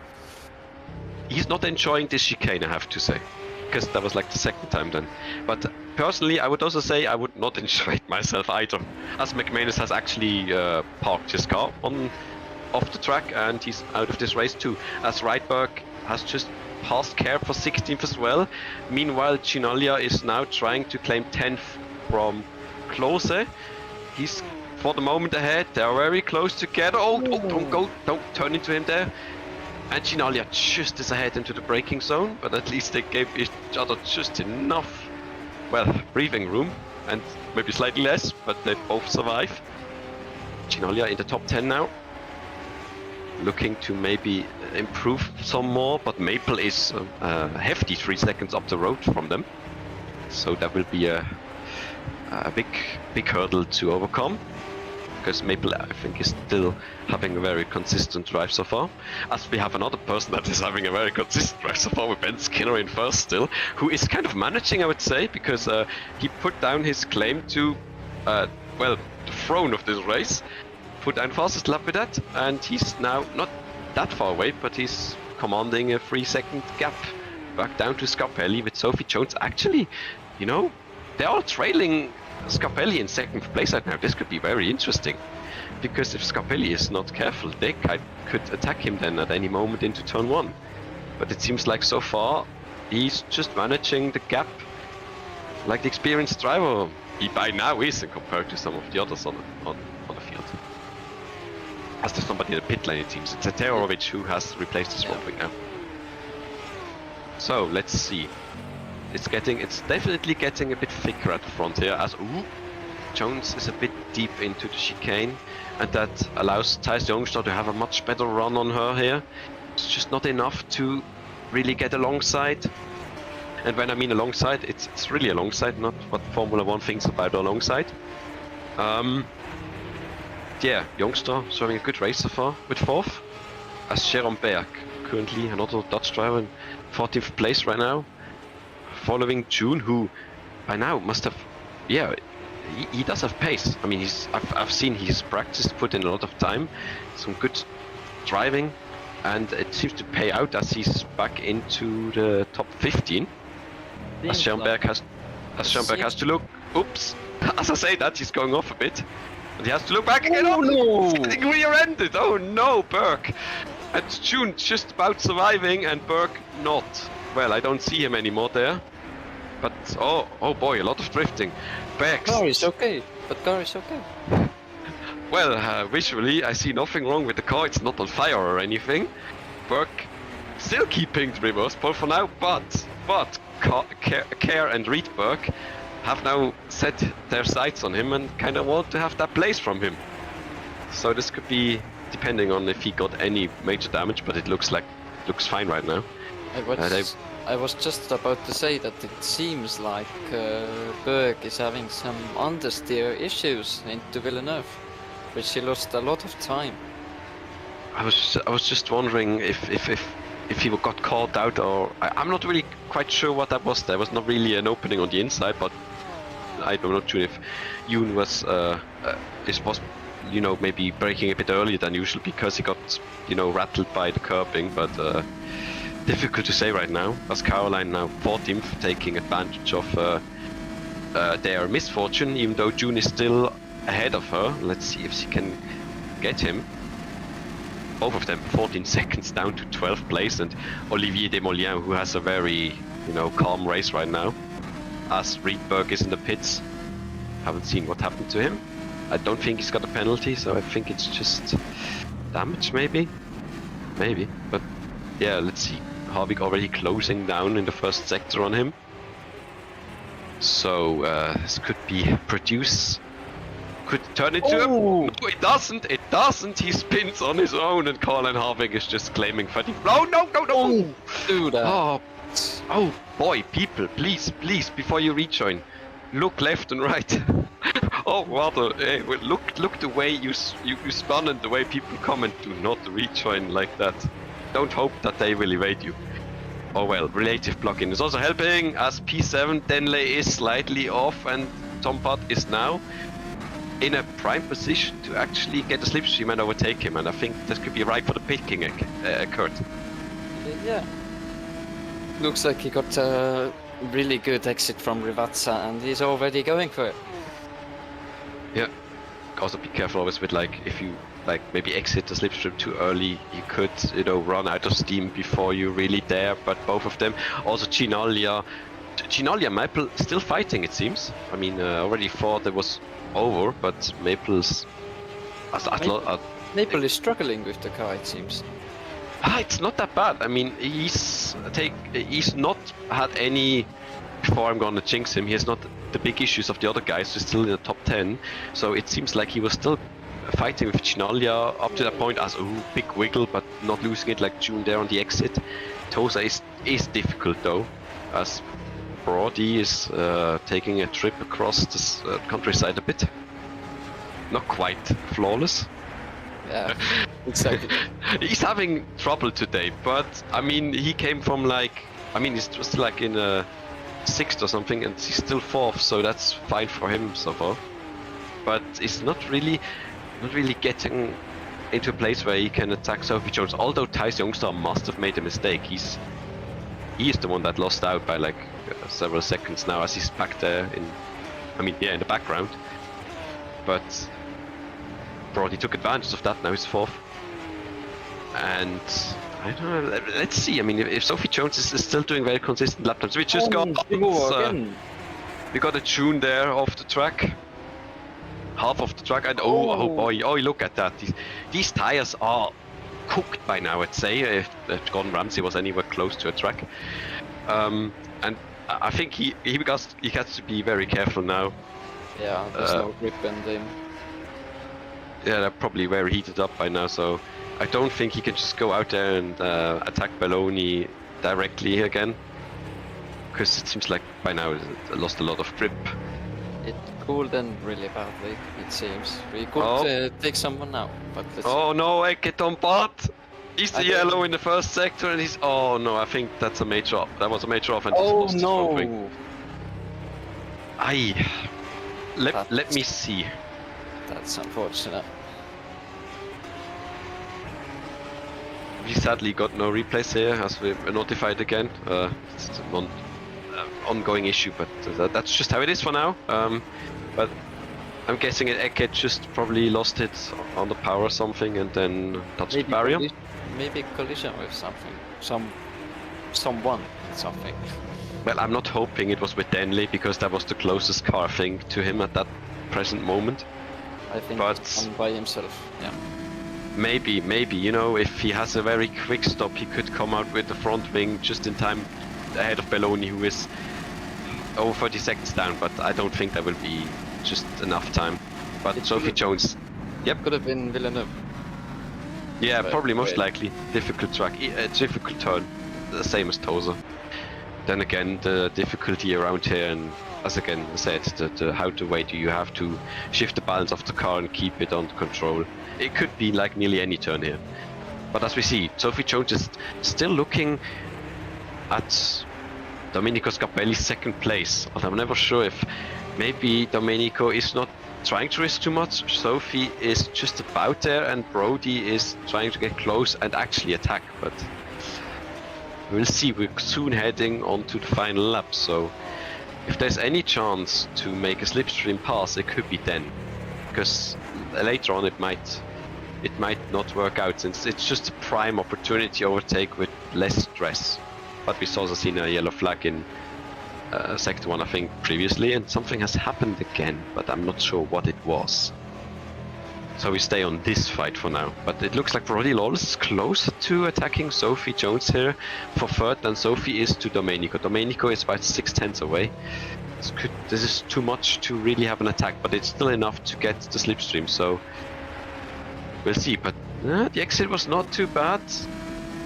He's not enjoying this chicane, I have to say, because that was like the second time then. But personally, I would also say I would not enjoy it myself either, as McManus has actually parked his car off the track and he's out of this race too. As Rydberg has just passed Kert for 16th as well. Meanwhile, Chinaglia is now trying to claim 10th from Klose. He's for the moment ahead. They are very close together. Oh, don't turn into him there. And Chinaglia just is ahead into the braking zone, but at least they gave each other just enough, well, breathing room, and maybe slightly less, but they both survive. Chinaglia in the top 10 now, looking to maybe improve some more, but Maple is a hefty 3 seconds up the road from them, so that will be a big hurdle to overcome. Because Maple, I think, is still having a very consistent drive so far. As we have another person that is having a very consistent drive so far with Ben Skinner in first still, who is kind of managing, I would say, because he put down his claim to, well, the throne of this race, put down fastest lap with that, and he's now not that far away, but he's commanding a 3 second gap back down to Scarpelli with Sophie Jones. Actually, you know, they are trailing Scarpelli in second place right now. This could be very interesting, because if Scarpelli is not careful, they could attack him then at any moment into turn 1. But it seems like so far he's just managing the gap like the experienced driver he by now is compared to some of the others on the field. As there's somebody in the pit lane, it seems. It's Eterovic who has replaced his Rotwick now. So let's see. It's definitely getting a bit thicker at the front here, as Jones is a bit deep into the chicane, and that allows Thijs Jongstra to have a much better run on her here. It's just not enough to really get alongside. And when I mean alongside, it's really alongside, not what Formula 1 thinks about alongside. Yeah, Jongstra showing a good race so far with 4th. As Jérôme Berg, currently another Dutch driver in 14th place right now. Following June, who by now must have, yeah, he does have pace. I mean, I've seen he's practiced, put in a lot of time, some good driving, and it seems to pay out as he's back into the top 15. As Schoenberg has to look. Oops! As I say that, he's going off a bit, and he has to look back again. Oh no! He's getting rear-ended. Oh no, Berg! And June just about surviving, and Berg not. Well, I don't see him anymore there. But oh boy, a lot of drifting. Bergs.
Car is okay, but car is okay.
Well, visually I see nothing wrong with the car. It's not on fire or anything. Berg still keeping the reverse pole for now, but Kert and Rydberg have now set their sights on him and kind of want to have that place from him. So this could be depending on if he got any major damage, but it looks fine right now.
I was just about to say that it seems like Berg is having some understeer issues into Villeneuve, which he lost a lot of time.
I was just wondering if he got caught out, or I'm not really quite sure what that was. There was not really an opening on the inside, but I'm not sure if Yoon was maybe braking a bit earlier than usual because he got rattled by the curbing, but difficult to say right now, as Caroline now 14th, taking advantage of their misfortune, even though June is still ahead of her. Let's see if she can get him. Both of them 14 seconds down to 12th place, and Olivier Desmoliens, who has a very calm race right now, as Rydberg is in the pits. Haven't seen what happened to him. I don't think he's got a penalty, so I think it's just damage maybe, but yeah, let's see. Harvick already closing down in the first sector on him. So this could turn into
Oh!
No, it doesn't! He spins on his own and Colin Harvick is just claiming fatigue. No!
Oh, do that.
Oh boy, people, please, before you rejoin, look left and right. Oh, rather, hey, look the way you spun and the way people comment. Do not rejoin like that. Don't hope that they will evade you. Oh well, relative blocking is also helping as P7 Denley is slightly off and Tompot is now in a prime position to actually get a slipstream and overtake him, and I think this could be right for the picking, Kert.
Yeah. Looks like he got a really good exit from Rivazza and he's already going for it.
Yeah. Also be careful always with like, if you like maybe exit the slipstream too early, you could, you know, run out of steam before you really dare, but both of them. Also Chinaglia and Maple still fighting, it seems. I mean, already thought it was over, but Maple's...
Maple is struggling with the car, it seems.
It's not that bad. I mean, he's not had any, before I'm gonna jinx him, he has not the big issues of the other guys, he's still in the top 10. So it seems like he was still fighting with Chinaglia up to that point as a big wiggle, but not losing it like June there on the exit. Tosa is difficult though, as Brody is taking a trip across this countryside a bit. Not quite flawless.
Yeah, exactly.
He's having trouble today, but I mean, he came from like, I mean, he's just like in a 6th or something, and he's still 4th, so that's fine for him so far. But it's not really getting into a place where he can attack Sophie Jones. Although Thijs Youngstar must have made a mistake. He is the one that lost out by like several seconds now, as he's back there in the background. But Brody took advantage of that. Now he's 4th, and I don't know. Let's see. I mean, if Sophie Jones is still doing very consistent lap times, we just got we got a tune there off the track, half of the track, and oh boy, look at that. These tires are cooked by now, I'd say, if Gordon Ramsay was anywhere close to a track. And I think he has to be very careful now.
Yeah, there's no grip in him.
Yeah, they're probably very heated up by now, so I don't think he can just go out there and attack Belloni directly again, because it seems like by now it lost a lot of grip.
It cooled in really badly, it seems. We could take someone now, but let's
oh no, Eketon Bart! He's the yellow in the first sector, and he's... Oh no, I think that's a major off. That was a major off, and
oh no!
Let me see.
That's unfortunate.
We sadly got no replays here, as we were notified again. It's an ongoing issue, but that's just how it is for now. But I'm guessing Eket just probably lost it on the power or something, and then touched the barrier.
Maybe collision with something. Someone.
Well, I'm not hoping it was with Denley, because that was the closest car thing to him at that present moment.
I think he's by himself, yeah.
Maybe, you know, if he has a very quick stop, he could come out with the front wing just in time ahead of Belloni, who is over 30 seconds down, but I don't think that will be just enough time. But Sophie Jones, yep.
Could have been Villeneuve.
Yeah, probably most likely. Difficult track, difficult turn, the same as Tosa. Then again, the difficulty around here, and as again I said, how the way do you have to shift the balance of the car and keep it under control. It could be like nearly any turn here. But as we see, Sophie Jones is still looking at Domenico Scarpelli's 2nd place. And I'm never sure if maybe Domenico is not trying to risk too much. Sophie is just about there, and Brody is trying to get close and actually attack. But we'll see. We're soon heading on to the final lap, so if there's any chance to make a slipstream pass, it could be then, because later on it might not work out, since it's just a prime opportunity to overtake with less stress. But we saw a yellow flag in sector 1, I think, previously, and something has happened again, but I'm not sure what it was. So we stay on this fight for now. But it looks like Brody Lawless is closer to attacking Sophie Jones here for 3rd than Sophie is to Domenico. Domenico is about 6/10 away. This is too much to really have an attack, but it's still enough to get the slipstream, so we'll see. But the exit was not too bad.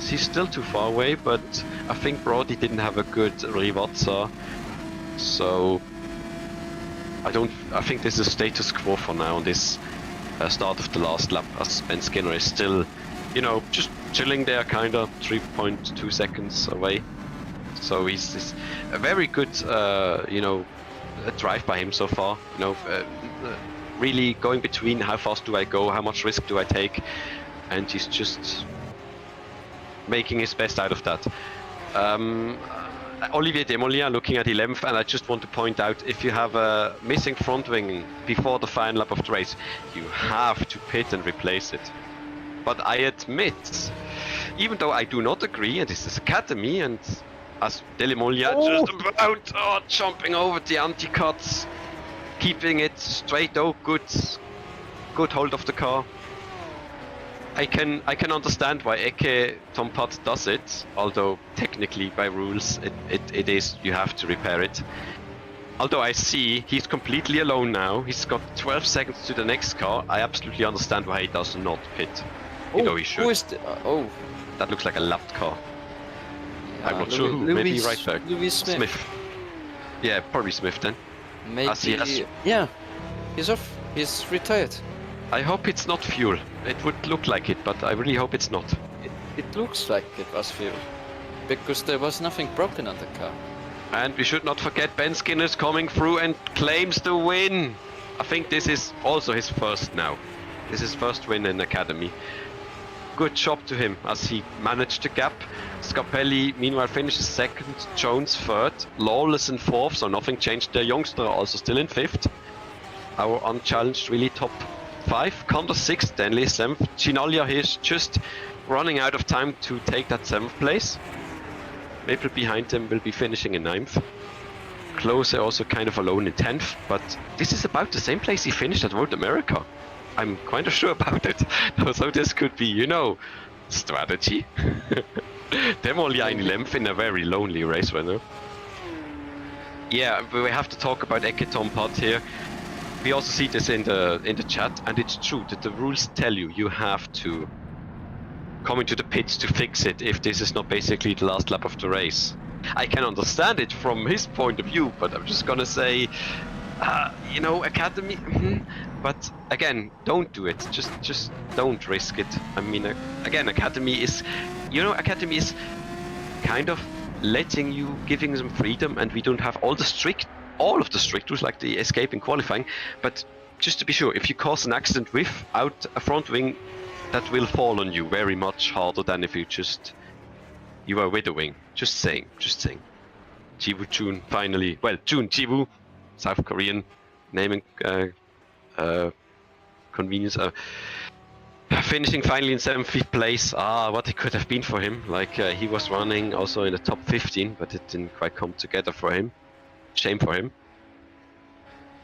He's still too far away, but I think Brody didn't have a good Rivazza, so I think this is status quo for now on this start of the last lap, as Ben Skinner is still, you know, just chilling there, kinda 3.2 seconds away. So he's a very good, drive by him so far. Really going between how fast do I go, how much risk do I take, and he's just making his best out of that. Olivier Desmoliens looking at 11th, and I just want to point out, if you have a missing front wing before the final lap of the race, you have to pit and replace it. But I admit, even though I do not agree, and this is Academy, and as Desmoliens just about jumping over the anti-cuts, keeping it straight, good hold of the car. I can understand why Eke Tompat does it, although technically by rules it is, you have to repair it. Although I see he's completely alone now, he's got 12 seconds to the next car, I absolutely understand why he does not pit. He should.
Who is
That looks like a lapped car.
Yeah,
I'm not sure who, maybe right back.
Louis Smith.
Yeah, probably Smith then.
Maybe, yeah, he's off, he's retired.
I hope it's not fuel. It would look like it, but I really hope it's not.
It looks like it was fuel, because there was nothing broken on the car.
And we should not forget Ben Skinner's coming through and claims the win. I think this is also his first now. This is his first win in Academy. Good job to him as he managed the gap. Scarpelli meanwhile finishes second, Jones third, Lawless in fourth, so nothing changed there. Youngster also still in fifth. Our unchallenged really top 5, Conter 6th, Stanley 7th. Chinaglia is just running out of time to take that 7th place. Maple behind him will be finishing in 9th. Klose also kind of alone in 10th, but this is about the same place he finished at Road America. I'm quite sure about it. So this could be, strategy. Desmoliens in 11th in a very lonely race right now. Yeah, we have to talk about Eke Tompat here. We also see this in the chat, and it's true that the rules tell you have to come into the pits to fix it if this is not basically the last lap of the race. I can understand it from his point of view, but I'm just gonna say, Academy. But again, don't do it. Just don't risk it. I mean, again, Academy is kind of letting you, giving them freedom, and we don't have all of the strict rules like the escape in qualifying. But just to be sure, if you cause an accident without a front wing, that will fall on you very much harder than if you are with a wing. Just saying. Jiwoo Jun finally, Jun Jiwoo, South Korean naming convenience. Finishing finally in 7th place. What it could have been for him. He was running also in the top 15, but it didn't quite come together for him. Shame for him.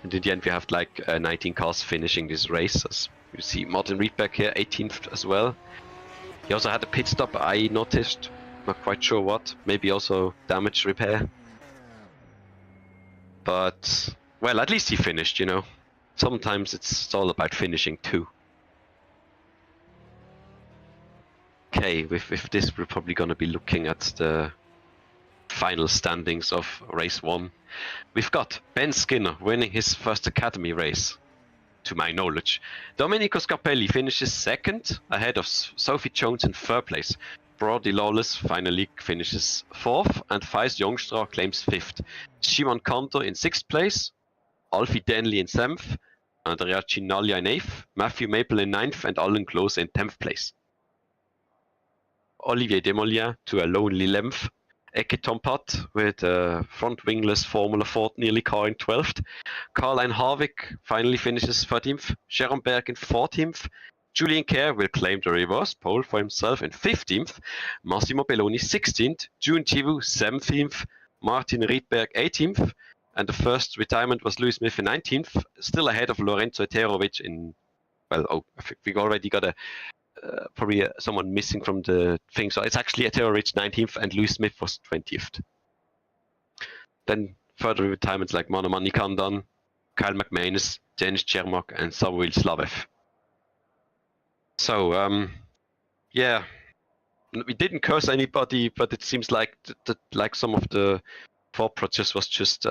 And in the end we have 19 cars finishing this race. As you see Martin Riedberg here, 18th as well. He also had a pit stop, I noticed. Not quite sure what. Maybe also damage repair. But, well, at least he finished, Sometimes it's all about finishing too. Okay, with this we're probably going to be looking at the final standings of race 1. We've got Ben Skinner winning his first Academy race, to my knowledge. Domenico Scarpelli finishes 2nd, ahead of Sophie Jones in 3rd place. Brody Lawless finally finishes 4th, and Thijs Jongstra claims 5th. Shimon Conter in 6th place, Alfie Denley in 7th, Andrea Chinaglia in 8th, Matthew Maple in 9th, and Alan Klose in 10th place. Olivier Desmoliens to a lonely 11th. Eke Tompat with a front wingless Formula Ford nearly car in 12th. Karl-Heinz Harvick finally finishes 13th. Jerome Berg in 14th. Julien Kert will claim the reverse pole for himself in 15th. Massimo Belloni 16th. Jun Jiwoo 17th. Martin Riedberg 18th. And the first retirement was Louis Smith in 19th. Still ahead of Lorenzo Eterovic in... I think we already got probably someone missing from the thing. So it's actually Eterovic 19th and Louis Smith was 20th. Then further retirements like Mano Manikandan, Kyle McManus, Janis Chermak, and Samuel Slavev. So, yeah, we didn't curse anybody, but it seems like some of the thought process was just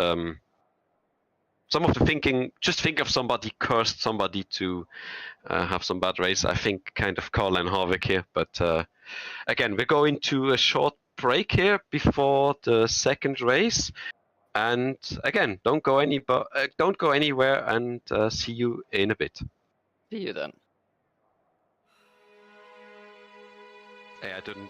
some of the thinking. Just think of somebody cursed somebody to have some bad race. I think kind of Karl and Harvick here, but again, we're going to a short break here before the second race. And again, don't go anywhere, and see you in a bit.
See you then.
Hey, I didn't.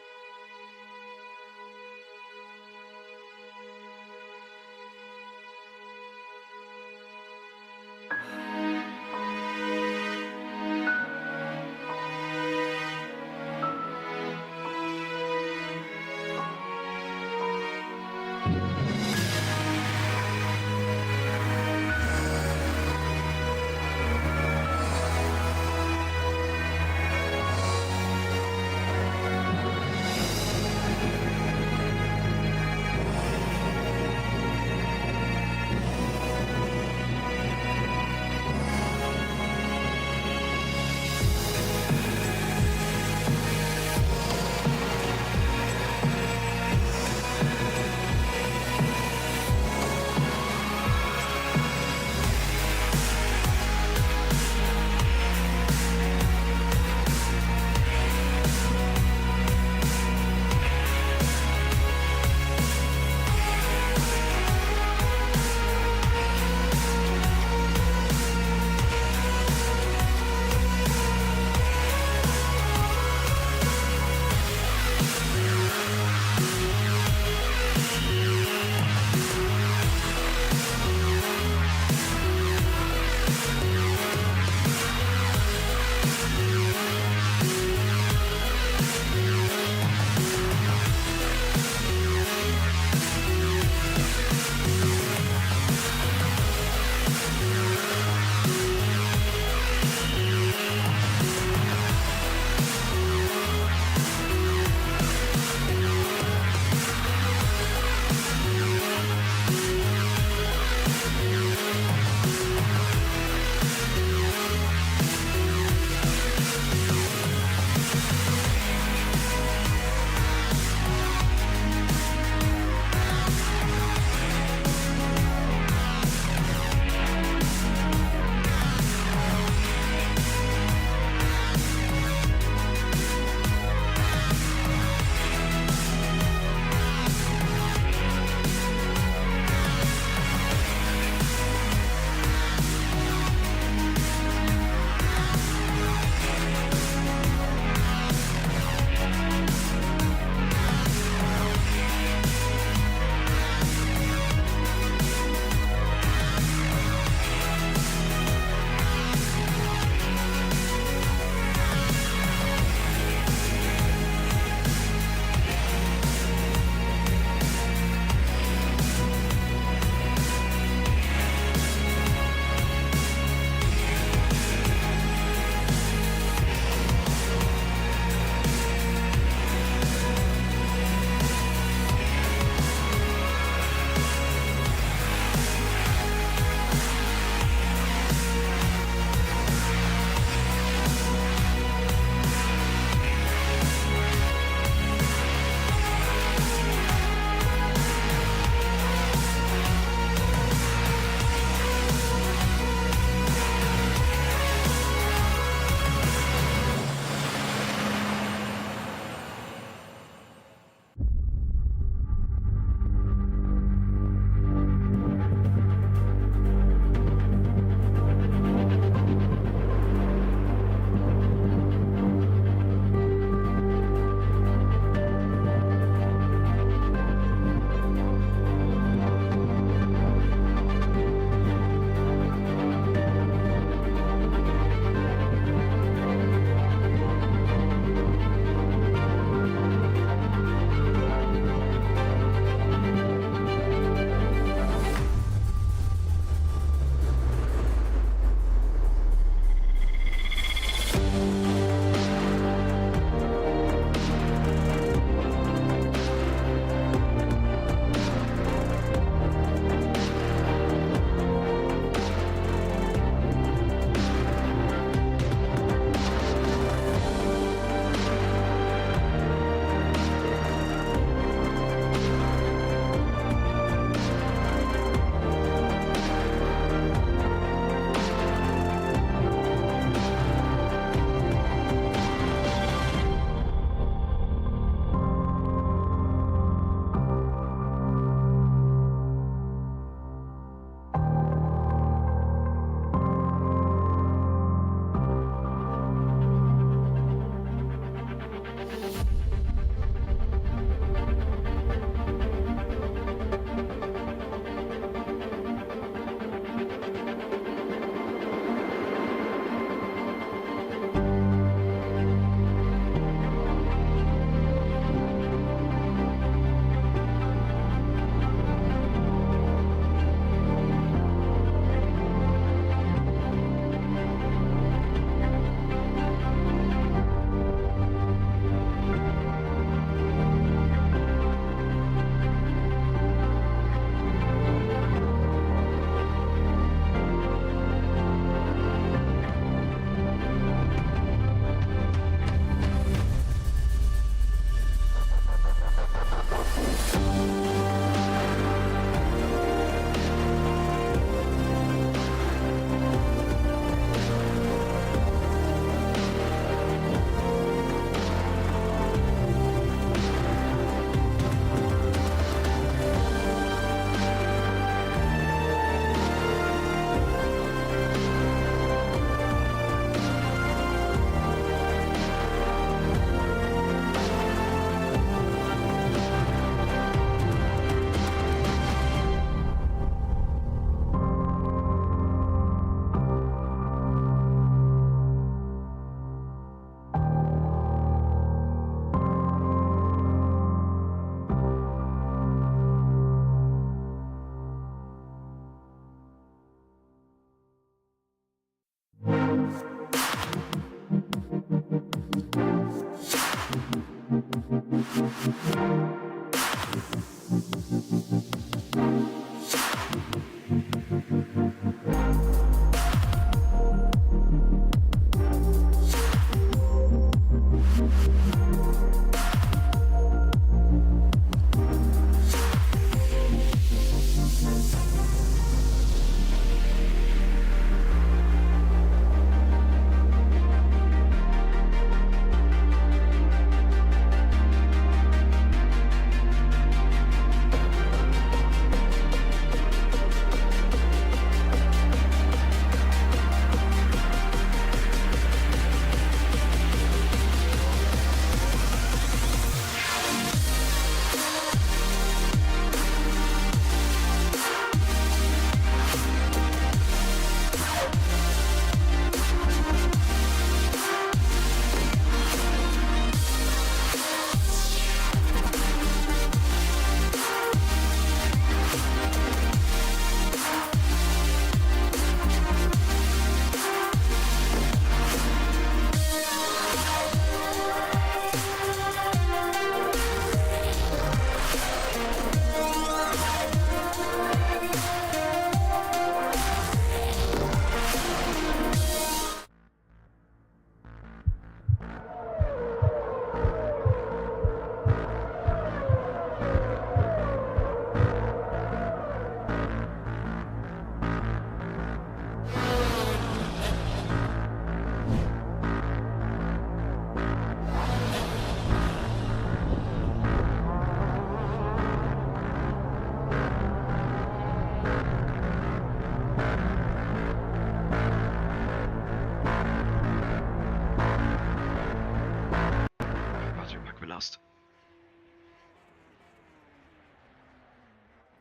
fast.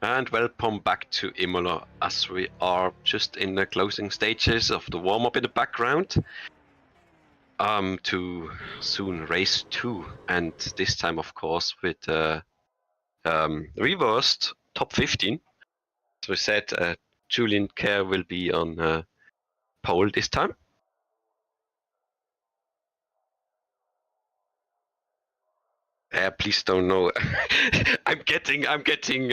And welcome back to Imola, as we are just in the closing stages of the warm-up in the background. To soon race 2, and this time of course with reversed top 15. As we said, Julian Kerr will be on pole this time. Please don't know. I'm getting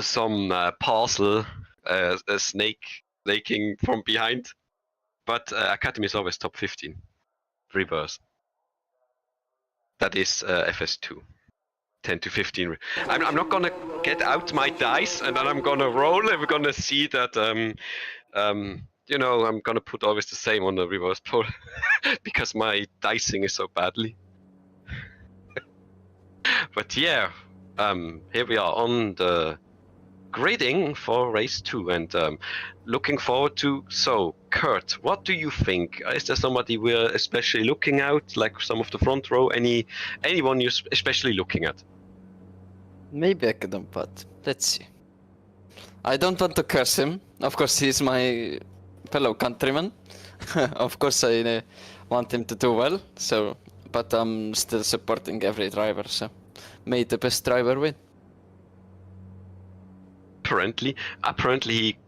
some parcel snaking from behind, but Academy is always top 15. Reverse. That is FS2. 10 to 15. I'm not gonna get out my dice and then I'm gonna roll and we're gonna see that you know, I'm gonna put always the same on the reverse pole because my dicing is so badly. But yeah, here we are on the grading for race 2 and looking forward to. So Kert, what do you think? Is there somebody we're especially looking at, like some of the front row? Anyone you're especially looking at?
Maybe I couldn't, but let's see. I don't want to curse him. Of course, he's my fellow countryman. Of course, I want him to do well. So, but I'm still supporting every driver. So, may the best driver win.
Apparently,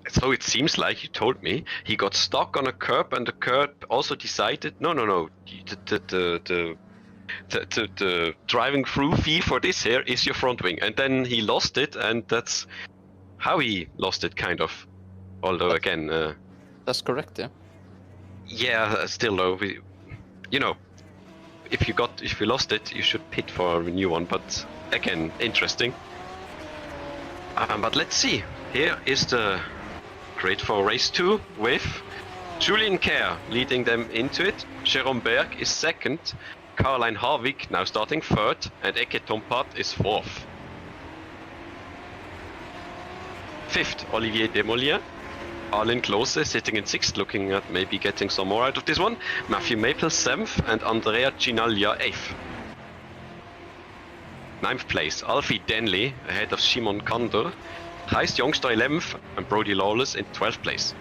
so it seems like you told me he got stuck on a curb, and the curb also decided no. The driving through fee for this here is your front wing, and then he lost it, and that's how he lost it, kind of. Although again,
that's correct, yeah.
Yeah, still though, you know, if you lost it, you should pit for a new one. But again, interesting. But let's see. Here is the grid for race 2 with Julian Kerr leading them into it. Jerome Berg is second. Caroline Harvik now starting third, and Eke Tompat is fourth. Fifth, Olivier Desmoliers. Arlen Klose sitting in sixth, looking at maybe getting some more out of this one. Matthew Maple seventh, and Andrea Chinaglia eighth. Ninth place, Alfie Denley ahead of Shimon Kandor. Heist Youngster 11th, and Brody Lawless in 12th place.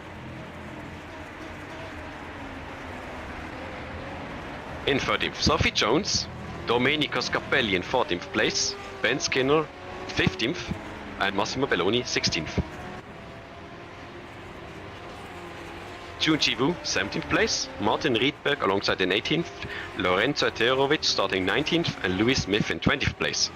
In 13th, Sophie Jones, Domenico Scappelli in 14th place, Ben Skinner 15th, and Massimo Belloni 16th. Junji Wu 17th place, Martin Riedberg alongside in 18th, Lorenzo Eterovic starting 19th, and Louis Smith in 20th place.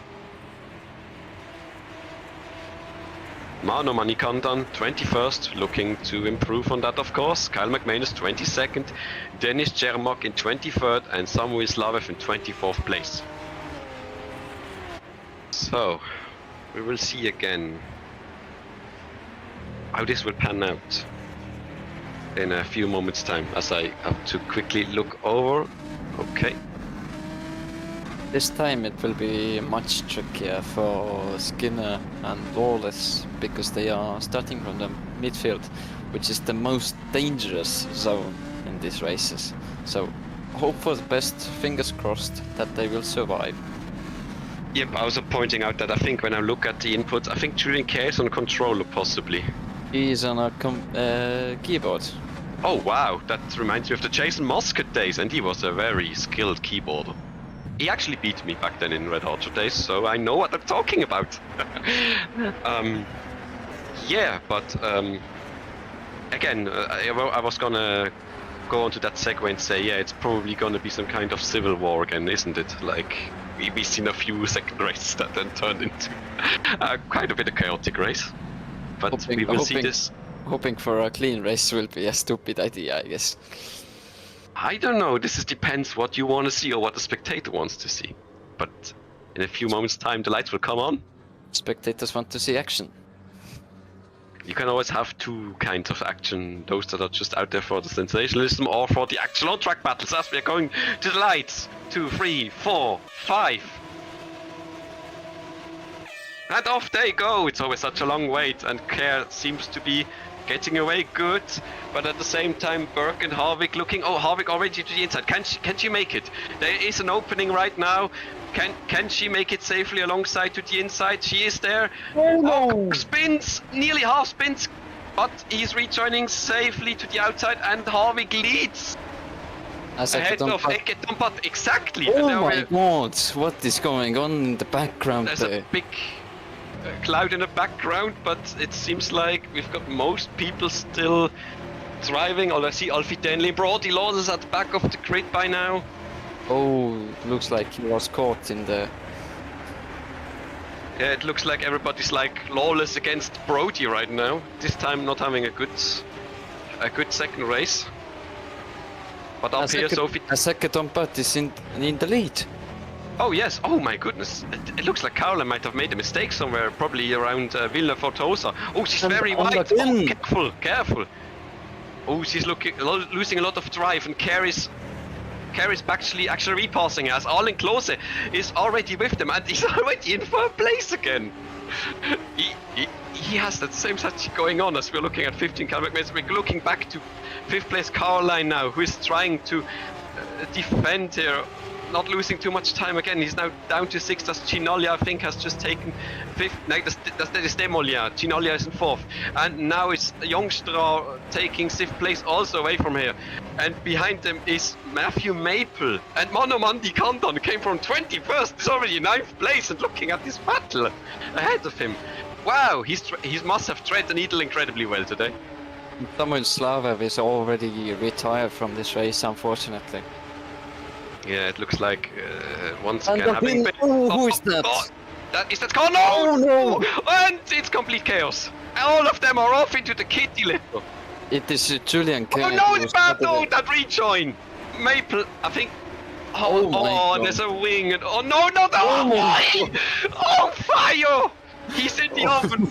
Mano Manikandan 21st, looking to improve on that of course. Kyle McManus 22nd, Denis Chermak in 23rd, and Samuel Slavev in 24th place. So, we will see again how this will pan out in a few moments time, as I have to quickly look over. Okay.
This time it will be much trickier for Skinner and Lawless because they are starting from the midfield, which is the most dangerous zone in these races. So hope for the best, fingers crossed that they will survive.
Yep, I was pointing out that I think when I look at the inputs, I think Julian Kerr is on controller possibly.
He is on a keyboard.
Oh wow, that reminds me of the Jason Muscat days, and he was a very skilled keyboarder. He actually beat me back then in Red Rohtjärv days, so I know what I'm talking about. Yeah, but again, I was gonna go on to that segue and say, yeah, it's probably gonna be some kind of civil war again, isn't it? Like, we've seen a few second races that then turned into quite a bit of chaotic race. But we will see this.
Hoping for a clean race will be a stupid idea, I guess.
I don't know, this depends what you want to see or what the spectator wants to see. But in a few moments time the lights will come on.
Spectators want to see action.
You can always have two kinds of action, those that are just out there for the sensationalism or for the actual on-track battles, as we are going to the lights. 2, 3, 4, 5. And off they go! It's always such a long wait, and Kerr seems to be getting away good, but at the same time Burke and Harvick looking. Oh, Harvick already to the inside. Can she make it? There is an opening right now. Can she make it safely alongside to the inside? She is there. Oh, spins, nearly half spins, but he's rejoining safely to the outside, and Harvick leads. Ahead of Eke Tompat, exactly.
Oh my god, what is going on in the background
There's
there?
a big cloud in the background, but it seems like we've got most people still driving. I see Alfie Denley, Brody Laws is at the back of the grid by now.
Oh, looks like he was caught in the...
Yeah, it looks like everybody's like lawless against Brody right now. This time not having a good second race. But up here, Sophie...
Eke Tompat is in the lead.
Oh yes, oh my goodness. It looks like Caroline might have made a mistake somewhere, probably around Villeneuve-Formosa. Oh, she's very wide. Oh, careful. Oh, she's losing a lot of drive, and Carey's actually repassing us. Arlen Klose is already with them, and he's already in third place again. He has that same strategy going on as we're looking at 15 kilometers. We're looking back to 5th place Caroline now, who is trying to defend here, not losing too much time again. He's now down to 6th, as Chinoglia, I think, has just taken 5th. No, that's Demolia. Chinoglia is in 4th. And now it's Youngstra taking 6th place also away from here. And behind them is Matthew Maple. And Monomandi Kanton came from 21st. He's already in 9th place, and looking at this battle ahead of him. Wow, he must have threaded the needle incredibly well today.
Samuel Slavev is already retired from this race, unfortunately.
Yeah, it looks like once again having been...
who is that?
Is that car? No! No! And it's complete chaos. All of them are off into the kitty litter.
It is Julian Kert.
Oh no, it's bad though, that rejoin. Maple, I think... Oh, there's a wing. And, oh no, why? Oh, fire! He's in the oven.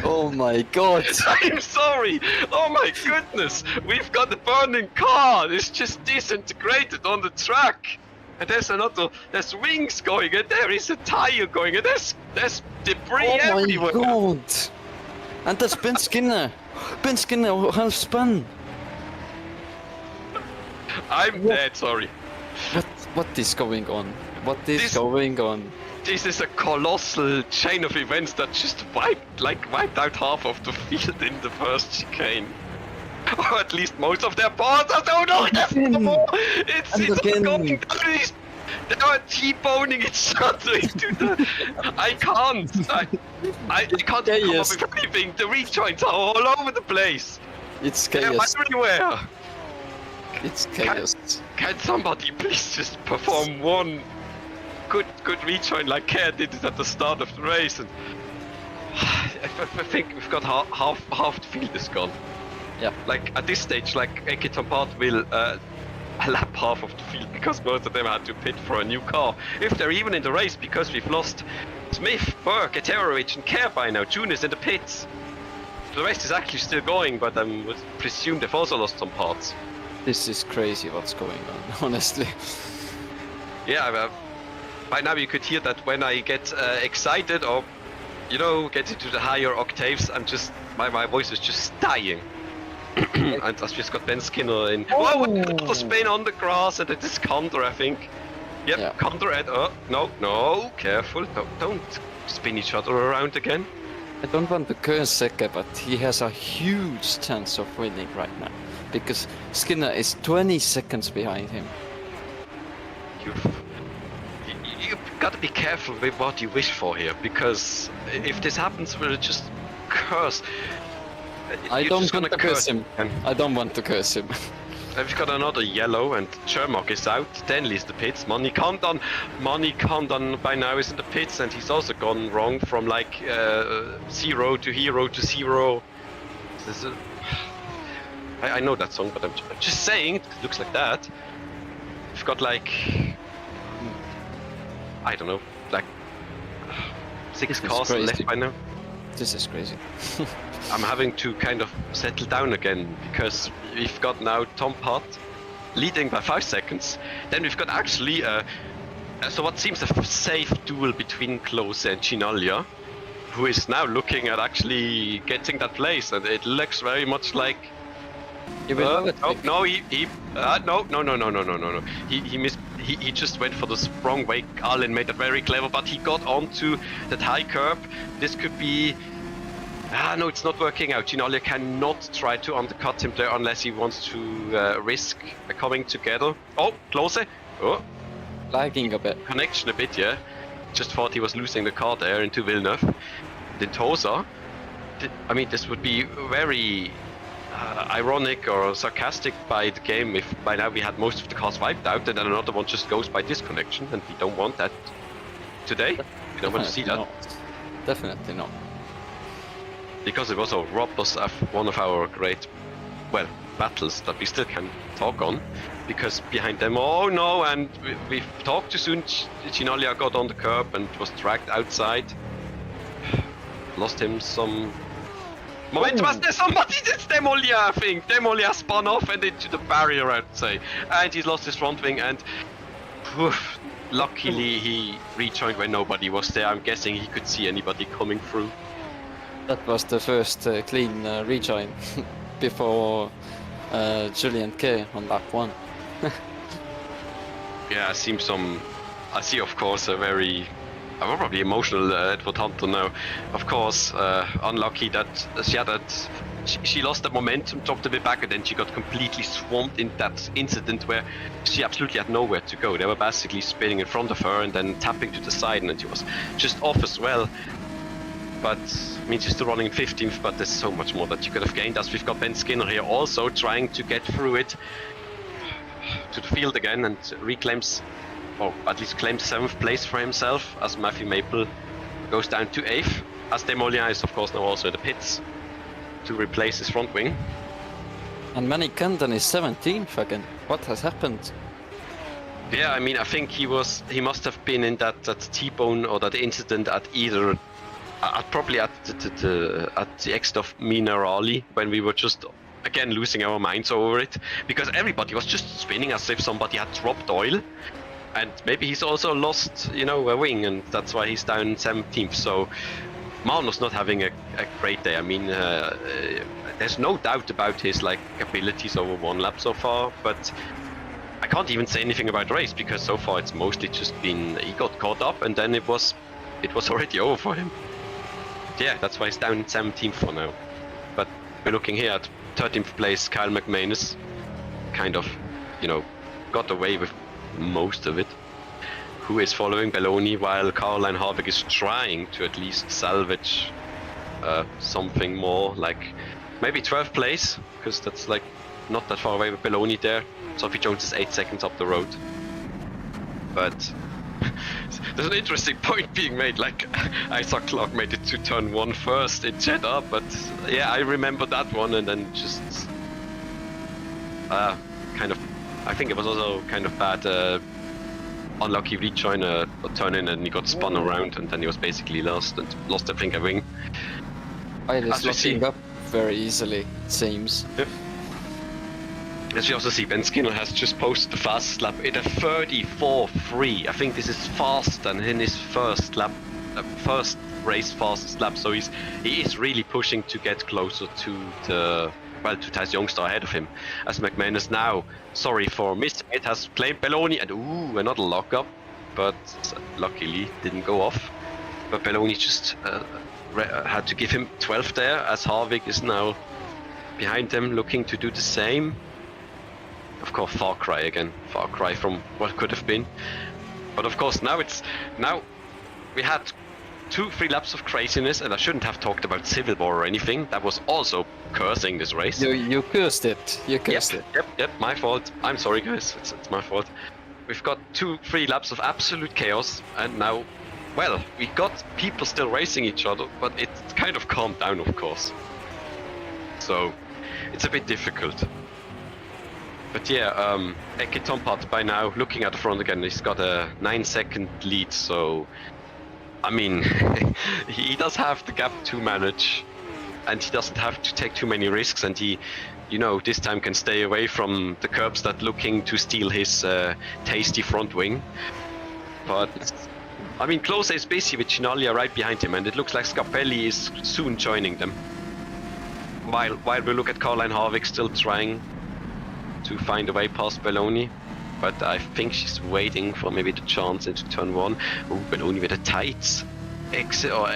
Oh my god.
I'm sorry. Oh my goodness. We've got the burning car. It's just disintegrated on the track. And there's wings going, and there is a tire going, and there's debris everywhere.
Oh my god. And that's Ben Skinner. Ben Skinner half spun.
I'm dead, sorry.
What is going on? What is going on?
This is a colossal chain of events that just wiped out half of the field in the first chicane. Or at least most of their parts. I don't know, there's no more. It's going down. They are T-boning each other into the... I can't come up with anything. The rejoins are all over the place.
It's chaos.
They're everywhere.
It's chaos.
Can somebody please just perform one good rejoin like Kert did it at the start of the race? And I think we've got half the field is gone.
Yeah.
Like at this stage, like Eke Tompat will lap half of the field because most of them had to pit for a new car. If they're even in the race, because we've lost Smith, Burke, Eterovich, and Care by now. June is in the pits. The race is actually still going, but I would presume they've also lost some parts.
This is crazy what's going on, honestly.
Yeah, by now you could hear that when I get excited or, get into the higher octaves, I'm just, my voice is just dying. And I've just got Ben Skinner in. Oh, another spin on the grass, and it is Condor, I think. Yep, yeah. Condor at, no, careful, don't spin each other around again.
I don't want to curse Eke, but he has a huge chance of winning right now. Because Skinner is 20 seconds behind him.
You've got to be careful with what you wish for here, because if this happens, we'll just curse.
I don't want to curse him. I don't want to curse him.
We've got another yellow, and Chermok is out. Denley's the pits. Money Condon by now is in the pits, and he's also gone wrong from like 0 to hero to 0. I know that song, but I'm just saying, it looks like that. We've got like, I don't know, like 6 cars left by now.
This is crazy.
I'm having to kind of settle down again, because we've got now Tompat leading by 5 seconds. Then we've got actually so what seems a safe duel between Klose and Chinoglia. who is now looking at actually getting that place, and it looks very much like.
You will love it.
No, no. He missed. He just went for the wrong way. Arlen made that very clever, but he got onto that high curb. This could be. No, it's not working out. Ginolia cannot try to undercut him there unless he wants to risk coming together. Oh, closer. Oh,
Lagging a bit.
connection a bit, yeah. Just thought he was losing the car there into Villeneuve. Then Tosa. I mean, this would be very ironic or sarcastic by the game if by now we had most of the cars wiped out and then another one just goes by disconnection, and we don't want that today. We don't want to see that.
Not. Definitely not.
Because it also robbed us of one of our great, well, battles that we still can talk on. Because behind them, oh no, and we talked too soon. Ginolia got on the curb and was dragged outside. Lost him some. Moment, was there somebody? It's Demolia, I think. Demolia spun off and into the barrier, I'd say. And he's lost his front wing, and luckily he rejoined when nobody was there. I'm guessing he could see anybody coming through.
That was the first clean rejoin before Julian K on lap 1.
Yeah, I see of course a very probably emotional Edward Hunter now. Of course, unlucky that she lost the momentum, dropped a bit back, and then she got completely swamped in that incident where she absolutely had nowhere to go. They were basically spinning in front of her and then tapping to the side, and she was just off as well. But I mean, she's still running 15th, but there's so much more that you could have gained. As we've got Ben Skinner here also trying to get through it to the field again and reclaims, or at least claims 7th place for himself, as Matthew Maple goes down to 8th. As Demolien is of course now also in the pits to replace his front wing.
And Manny Kendon is 17th again. What has happened?
Yeah, I mean, I think he must have been in that T-bone or that incident at either. Probably at the exit of Minerali, when we were just again losing our minds over it, because everybody was just spinning as if somebody had dropped oil, and maybe he's also lost, a wing, and that's why he's down 17th. So Marino's not having a great day. I mean, there's no doubt about his abilities over one lap so far, but I can't even say anything about the race because so far it's mostly just been he got caught up and then it was already over for him. Yeah, that's why he's down 17th for now. But we're looking here at 13th place, Kyle McManus. Kind of, got away with most of it. Who is following Belloni while Caroline Harvick is trying to at least salvage something more, like maybe 12th place, because that's not that far away with Belloni there. Sophie Jones is 8 seconds up the road. But there's an interesting point being made, Isaac Clark made it to turn 1 first in Jeddah, but yeah, I remember that one, and then just I think it was also kind of bad, unlucky rejoin a turn in, and he got spun around, and then he was basically lost I think a wing.
I was locking up very easily, it seems.
Yeah. As you also see, Ben Skinner has just posted the fastest lap in a 34.3. I think this is faster than in his first race fastest lap. So he is really pushing to get closer to Thijs Youngstar ahead of him. As McManus now, sorry for missing it, has claimed Belloni, and another lockup, but luckily didn't go off. But Belloni just had to give him 12th there, as Harvick is now behind him, looking to do the same. Of course, far cry from what could have been. But of course, now we had 2-3 laps of craziness, and I shouldn't have talked about Civil War or anything. That was also cursing this race.
You cursed it. You cursed it.
Yep, my fault. I'm sorry, guys. It's my fault. We've got 2-3 laps of absolute chaos, and now, well, we got people still racing each other, but it's kind of calmed down, of course. So it's a bit difficult. But yeah, Eke Tompart by now, looking at the front again, he's got a 9-second lead, so I mean, he does have the gap to manage, and he doesn't have to take too many risks, and he, this time can stay away from the curbs that looking to steal his tasty front wing. But I mean, Klose is busy with Chinaglia right behind him, and it looks like Scarpelli is soon joining them. While we look at Caroline Harvick still trying to find a way past Belloni, but I think she's waiting for maybe the chance into turn 1. Ooh, Belloni with a tight exit or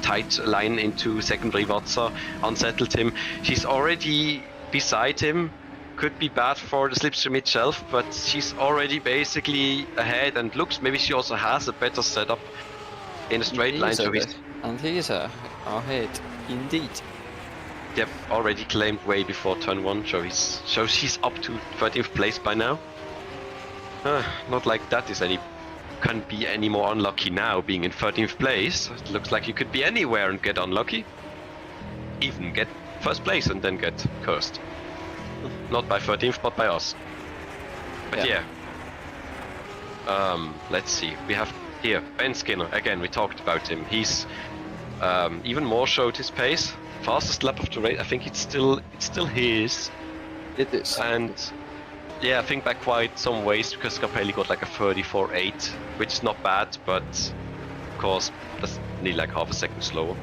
tight line into secondary Vatsa, unsettled him. She's already beside him. Could be bad for the slipstream itself, but she's already basically ahead and looks, maybe she also has a better setup in a straight line. So
and he's ahead, indeed.
Yep, already claimed way before turn 1, so she's up to 13th place by now. Not like that is can't be any more unlucky now being in 13th place. It looks like you could be anywhere and get unlucky. Even get first place and then get cursed. Not by 13th, but by us. But yeah. Let's see. We have here Ben Skinner. Again, we talked about him. He's even more showed his pace. Fastest lap of the race. I think it's still his.
It is.
And yeah, I think by quite some ways, because Scarpelli got like a 34.8, which is not bad, but of course that's nearly like half a second slower.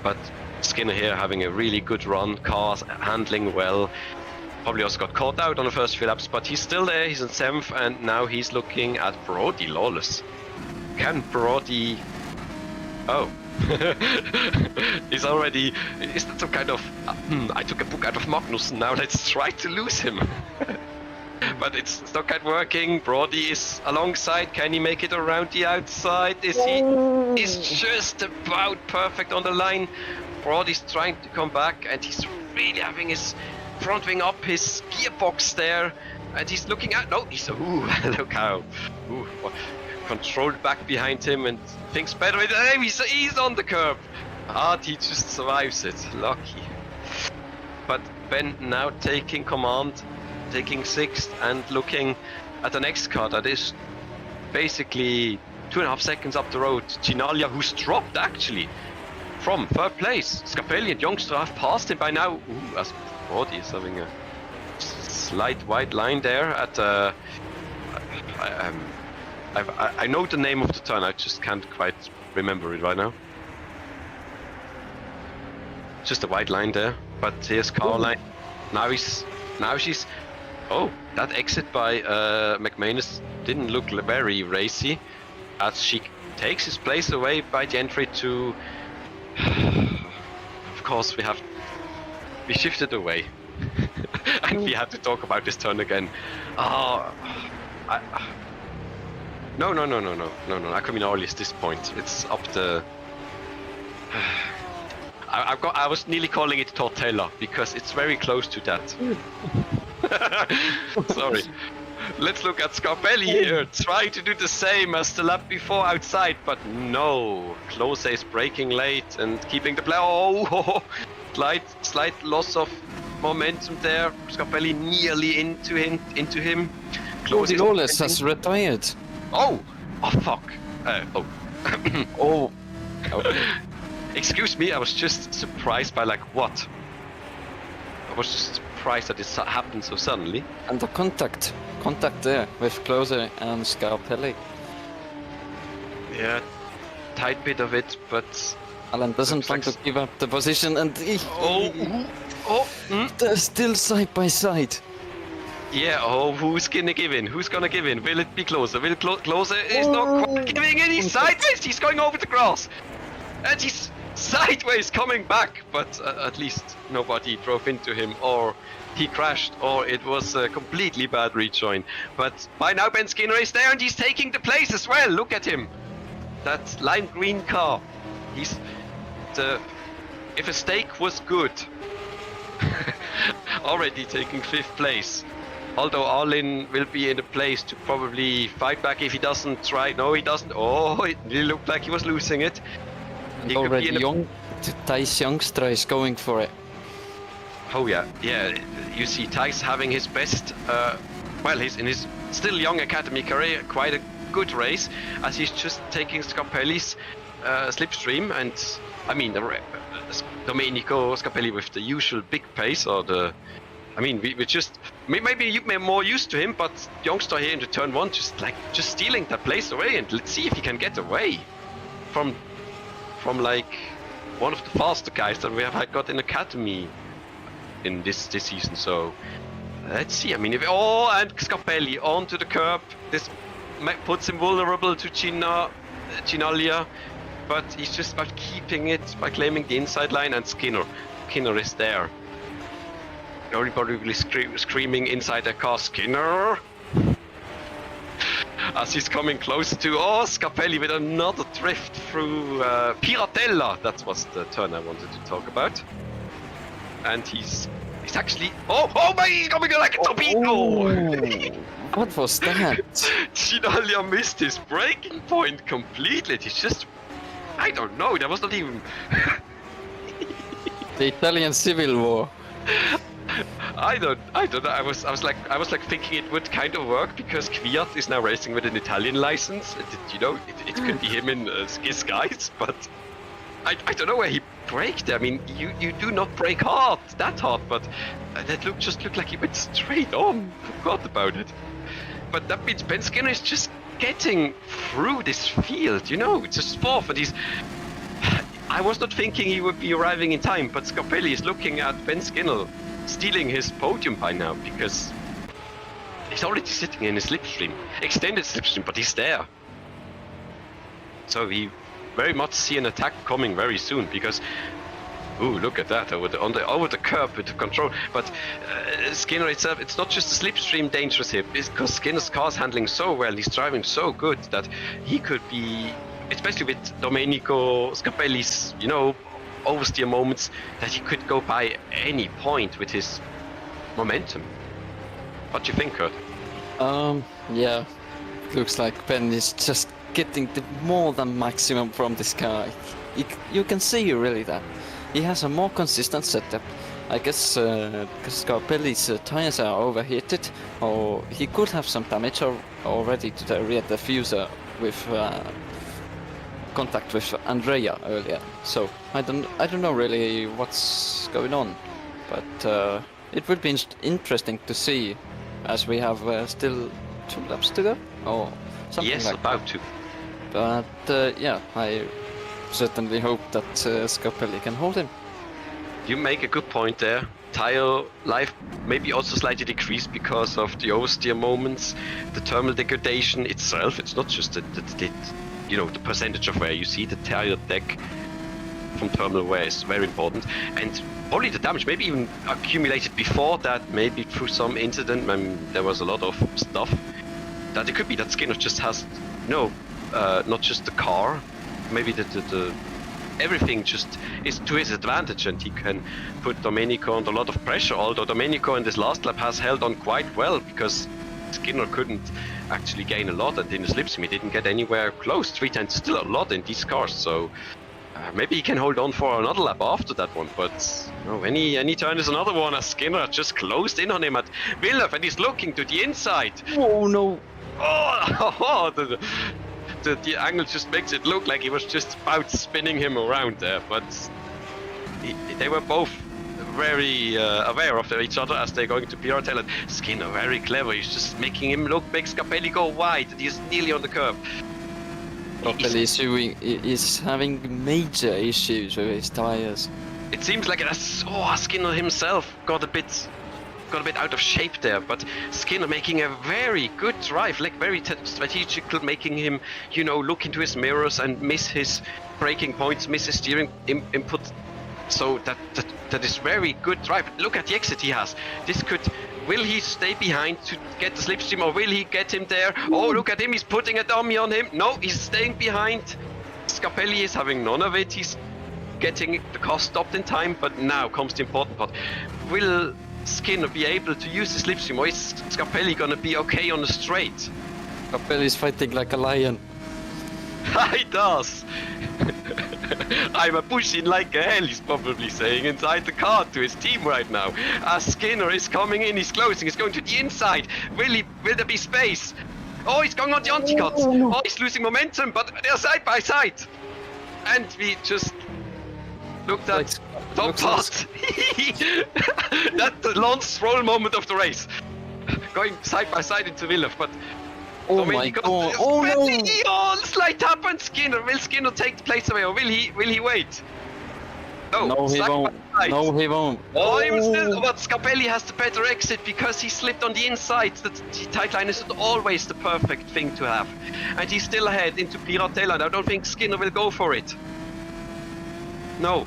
But Skinner here having a really good run, cars handling well. Probably also got caught out on the first few laps, but he's still there. He's in 7th, and now he's looking at Brody Lawless. Can Brody? Oh, he's already. Is that some kind of? I took a book out of Magnussen. Now let's try to lose him. But it's not quite working. Brody is alongside. Can he make it around the outside? Is he? Is just about perfect on the line. Brody's trying to come back, and he's really having his front wing up his gearbox there, and he's looking at. No, he's look how controlled back behind him and thinks better. He's on the curb. He just survives it. Lucky. But Ben now taking command, taking 6th and looking at the next car that is basically 2.5 seconds up the road. Chinaglia, who's dropped actually from 3rd place. Scarpelli and Youngster have passed him by now. As Brody is having a slight white line there at I know the name of the turn, I just can't quite remember it right now. Just a white line there, but here's Caroline. Now she's. Oh, that exit by McManus didn't look very racy, as she takes his place away by the entry to. Of course, we shifted away, and we had to talk about this turn again. No. I come in early at this point. It's up the. I was nearly calling it Tortella because it's very close to that. Sorry. Let's look at Scarpelli here. Try to do the same as the lap before outside, but no. Klose is braking late and keeping the play. Oh, slight loss of momentum there. Scarpelli nearly into him.
Brody Lawless has retired.
Oh fuck. Oh. Okay. Excuse me, I was just surprised by like what? I was just surprised that it happened so suddenly.
And the contact there with Klose and Scarpelli.
Yeah, tight bit of it, but
Alan doesn't want to give up the position, and they're still side by side.
Yeah, who's gonna give in? Will it be Klose? Klose is not quite giving in. He's sideways. He's going over the grass, and he's sideways coming back. But at least nobody drove into him, or he crashed, or it was a completely bad rejoin. But by now Ben Skinner is there, and he's taking the place as well. Look at him. That lime green car. If a steak was good, already taking 5th place. Although Arlin will be in a place to probably fight back if he doesn't try. No, he doesn't. Oh, it really looked like he was losing it.
And already Thijs Youngstra is going for it.
Oh yeah. You see Thijs having his best. He's in his still young academy career. Quite a good race, as he's just taking Scarpelli's slipstream, and I mean Domenico Scarpelli with the usual big pace, or the. I mean, we just Maybe you're more used to him, but youngster here in the turn 1 just stealing that place away, and let's see if he can get away from like one of the faster guys that we have got in academy in this season. So let's see. I mean, and Scapelli onto the curb. This puts him vulnerable to Chinaglia, but he's just about keeping it by claiming the inside line, and Skinner is there. Everybody really screaming inside their car, Skinner! As he's coming close to, Scapelli with another drift through Piratella. That was the turn I wanted to talk about. And he's actually, he's coming like a torpedo!
What was that?
Chinaglia missed his braking point completely. He's just, I don't know, there was not even...
The Italian Civil War.
I don't know. I was like thinking it would kind of work because Kviat is now racing with an Italian license. It could be him in disguise, but I don't know where he braked. I mean, you do not brake that hard, but that looked like he went straight on. Forgot about it. But that means Ben Skinner is just getting through this field. It's just fourth, and I was not thinking he would be arriving in time, but Scapelli is looking at Ben Skinner stealing his podium by now, because he's already sitting in a slipstream, extended slipstream, but he's there. So we very much see an attack coming very soon, because look at that over the curb with the control. But Skinner itself, it's not just the slipstream dangerous here, because Skinner's car's handling so well, he's driving so good that he could be, especially with Domenico Scapelli's, oversteer moments, that he could go by any point with his momentum. What do you think, Kurt?
Yeah, looks like Ben is just getting the more than maximum from this car. You can see really that he has a more consistent setup. I guess because Scapelli's tires are overheated, or he could have some damage already to the rear diffuser with contact with Andrea earlier. So I don't know really what's going on, but it would be interesting to see, as we have still 2 laps to go or something like that. Yes, about to. But yeah, I certainly hope that Scapelli can hold him.
You make a good point there. Tire life maybe also slightly decreased because of the oversteer moments, the thermal degradation itself. It's not just the percentage of wear. You see the tire deck from terminal wear is very important, and probably the damage maybe even accumulated before that, maybe through some incident. There was a lot of stuff that it could be that Skinner just has not just the car, maybe the everything just is to his advantage, and he can put Domenico under a lot of pressure. Although Domenico in this last lap has held on quite well, because Skinner couldn't actually gain a lot, and in the slipstream he didn't get anywhere close. 310 is still a lot in these cars, so maybe he can hold on for another lap after that one. But any turn is another one, as Skinner just closed in on him at Villeneuve, and he's looking to the inside.
Oh no!
The angle just makes it look like he was just about spinning him around there, but they were both very aware of each other as they're going to Piratella. Skinner very clever, he's just making him make Scapelli go wide, and he's nearly on the curb.
Scapelli is having major issues with his tires.
It seems like Skinner himself got a bit out of shape there, but Skinner making a very good drive, like very strategical, making him, look into his mirrors and miss his braking points, miss his steering input. So that is very good drive. Look at the exit he has. Will he stay behind to get the slipstream, or will he get him there? Oh, look at him, he's putting a dummy on him. No, he's staying behind. Scapelli is having none of it. He's getting the car stopped in time, but now comes the important part. Will Skinner be able to use the slipstream, or is Scapelli gonna be okay on the straight?
Scapelli's fighting like a lion.
He does. I'm a pushing like a hell, he's probably saying inside the car to his team right now. As Skinner is coming in, he's closing, he's going to the inside. Will there be space? Oh, he's going on the anti-cuts. Oh, he's losing momentum, but they're side by side. And we just looked at top part. That's the Lance Stroll moment of the race. going side by side into Villeneuve, but
Oh my god! Oh no!
Oh, slight tap on Skinner. Will Skinner take the place away, or will he wait?
No, he
side
won't.
by side.
No, he won't.
Oh, he will still, but Scapelli has the better exit because he slipped on the inside. The tight line is not always the perfect thing to have. And he's still ahead into Piratella, and I don't think Skinner will go for it. No.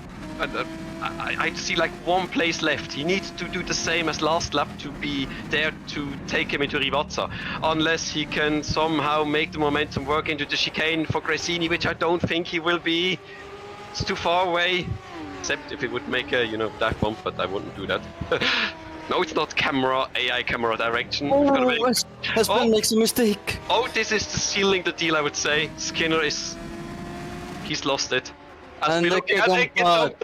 I see like one place left. He needs to do the same as last lap to be there to take him into Rivazza. Unless he can somehow make the momentum work into the chicane for Gresini, which I don't think he will be. It's too far away. Except if it would make a, dive bomb, but I wouldn't do that. No, it's not AI camera direction.
Oh, Husband makes a mistake.
Oh, this is the sealing the deal, I would say. Skinner he's lost it. As we look at it,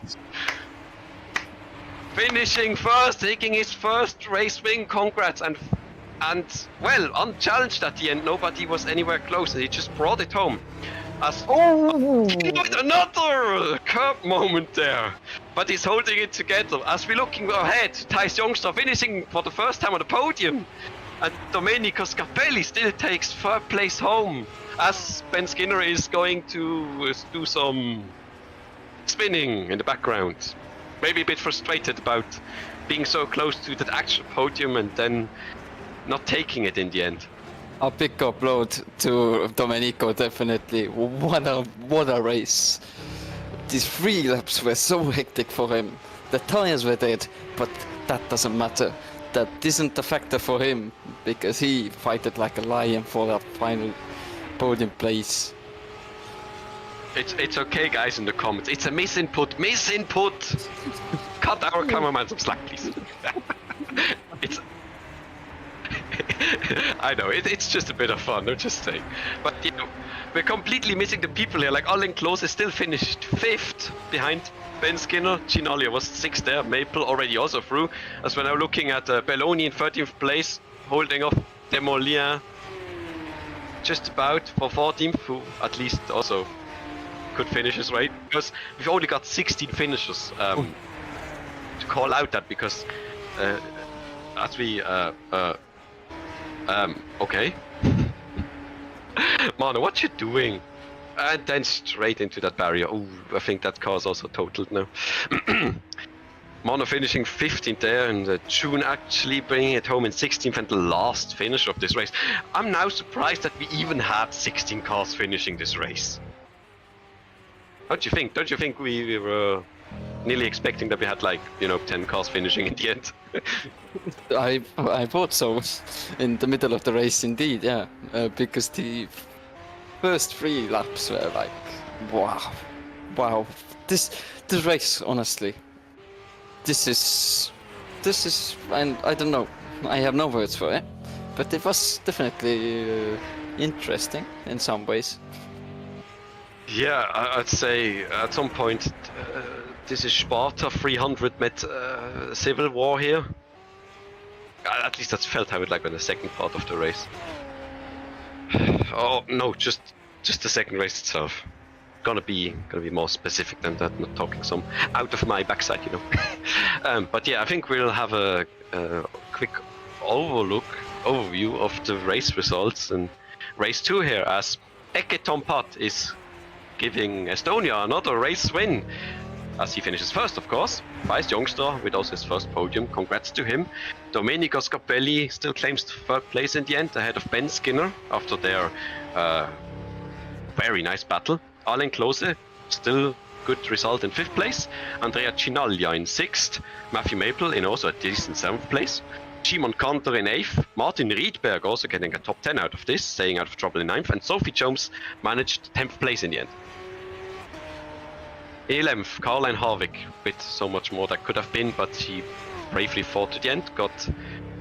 finishing first, taking his first race win. Congrats, and well, unchallenged at the end. Nobody was anywhere close, and he just brought it home. Another curb moment there, but he's holding it together. As we're looking ahead, Thijs Jongster finishing for the first time on the podium, and Domenico Scapelli still takes third place home, as Ben Skinner is going to do some spinning in the background. Maybe a bit frustrated about being so close to that actual podium and then not taking it in the end.
A big upload to Domenico, definitely. What a race. These 3 laps were so hectic for him. The tires were dead, but that doesn't matter. That isn't a factor for him, because he fighted like a lion for that final podium place.
It's okay, guys, in the comments. It's a misinput. Cut our cameraman some slack, please. It's... I know, it's just a bit of fun, I'm just saying. But, we're completely missing the people here. Like, Alain Close still finished 5th behind Ben Skinner. Ginalia was 6th there. Maple already also through. As we're now looking at Belloni in 13th place, holding off Demolien just about for 14th, who at least also could finish his race. Because we've only got 16 finishers to call out that, because as we... okay. Mano, what you doing? And then straight into that barrier. Oh, I think that car's also totaled now. Mano finishing 15th there, and June actually bringing it home in 16th, and the last finish of this race. I'm now surprised that we even had 16 cars finishing this race. Don't you think? Don't you think we were nearly expecting that we had 10 cars finishing in the end?
I thought so in the middle of the race, indeed, yeah, because the first 3 laps were like, wow, this race, honestly, this is, and I don't know, I have no words for it, but it was definitely interesting in some ways.
Yeah, I'd say at some point this is Sparta 300 met civil war here. At least that's felt how it like in the second part of the race. Oh no, just the second race itself. Gonna be more specific than that. Not talking some out of my backside, but yeah, I think we'll have a quick overview of the race results and race 2 here, as Eke Tompat is giving Estonia another race win, as he finishes first, of course. Thijs Jongster with also his first podium. Congrats to him. Domenico Scapelli still claims third place in the end, ahead of Ben Skinner after their very nice battle. Alain Close, still good result in 5th place. Andrea Chinaglia in 6th. Matthew Maple in also a decent 7th place. Shimon Kanter in 8th. Martin Riedberg also getting a top 10 out of this, staying out of trouble in 9th. And Sophie Jones managed 10th place in the end. In 11th, Caroline Harvick, with so much more that could have been, but he bravely fought to the end, got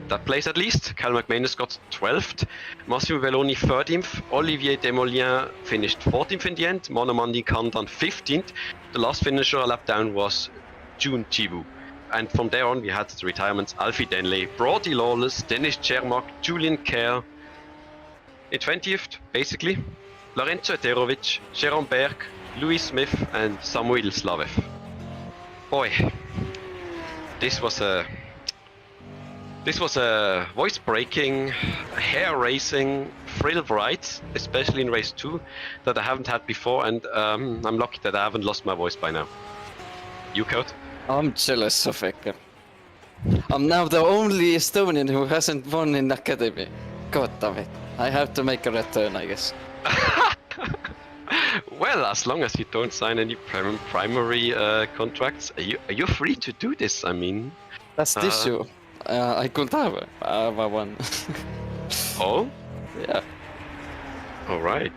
that place at least. Cal McManus got 12th, Massimo Belloni 13th, Olivier Demolien finished 14th in the end, Monomandi Kandan 15th. The last finisher a lap down was June Chibu. And from there on we had the retirements: Alfie Denley, Brody Lawless, Dennis Chermak, Julian Kerr in 20th, basically, Lorenzo Eterovic, Jerome Berg, Louis Smith and Samuel Slavev. Boy, this was a This was a voice-breaking, hair-raising thrill ride, especially in race 2, that I haven't had before, and I'm lucky that I haven't lost my voice by now. You, Kert?
I'm jealous of Eke. I'm now the only Estonian who hasn't won in Academy. God damn it. I have to make a return, I guess.
Well, as long as you don't sign any primary contracts, are you free to do this? I mean...
That's the issue. I could have one.
Oh?
Yeah.
Alright.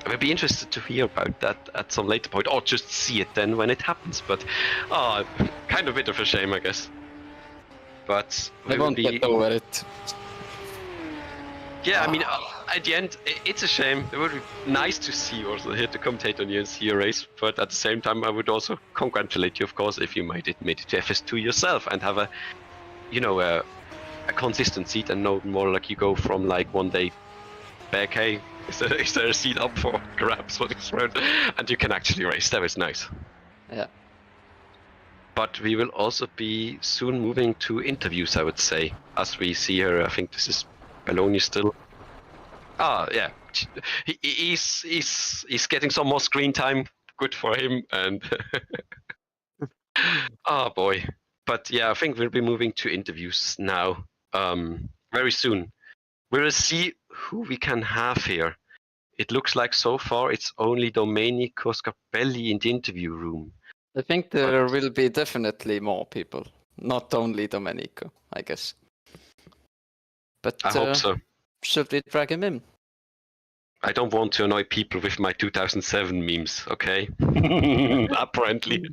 I'd be interested to hear about that at some later point, or just see it then when it happens, but kind of a bit of a shame, I guess. But
I won't get over it.
Yeah, I mean, at the end, it's a shame. It would be nice to see you also here to commentate on you and see your race, but at the same time, I would also congratulate you, of course, if you made it to FS2 yourself and have a consistent seat and no more like you go from like one day back, hey, is there a seat up for grabs for this round, and you can actually race. That was nice.
Yeah.
But we will also be soon moving to interviews, I would say, as we see here. I think this is Bologna still. Yeah, he's getting some more screen time. Good for him. And boy. But yeah, I think we'll be moving to interviews now. Very soon. We will see who we can have here. It looks like so far it's only Domenico Scarpelli in the interview room.
I think there will be definitely more people, not only Domenico, I guess. But
I hope so.
Should we drag him in?
I don't want to annoy people with my 2007 memes, okay? Apparently.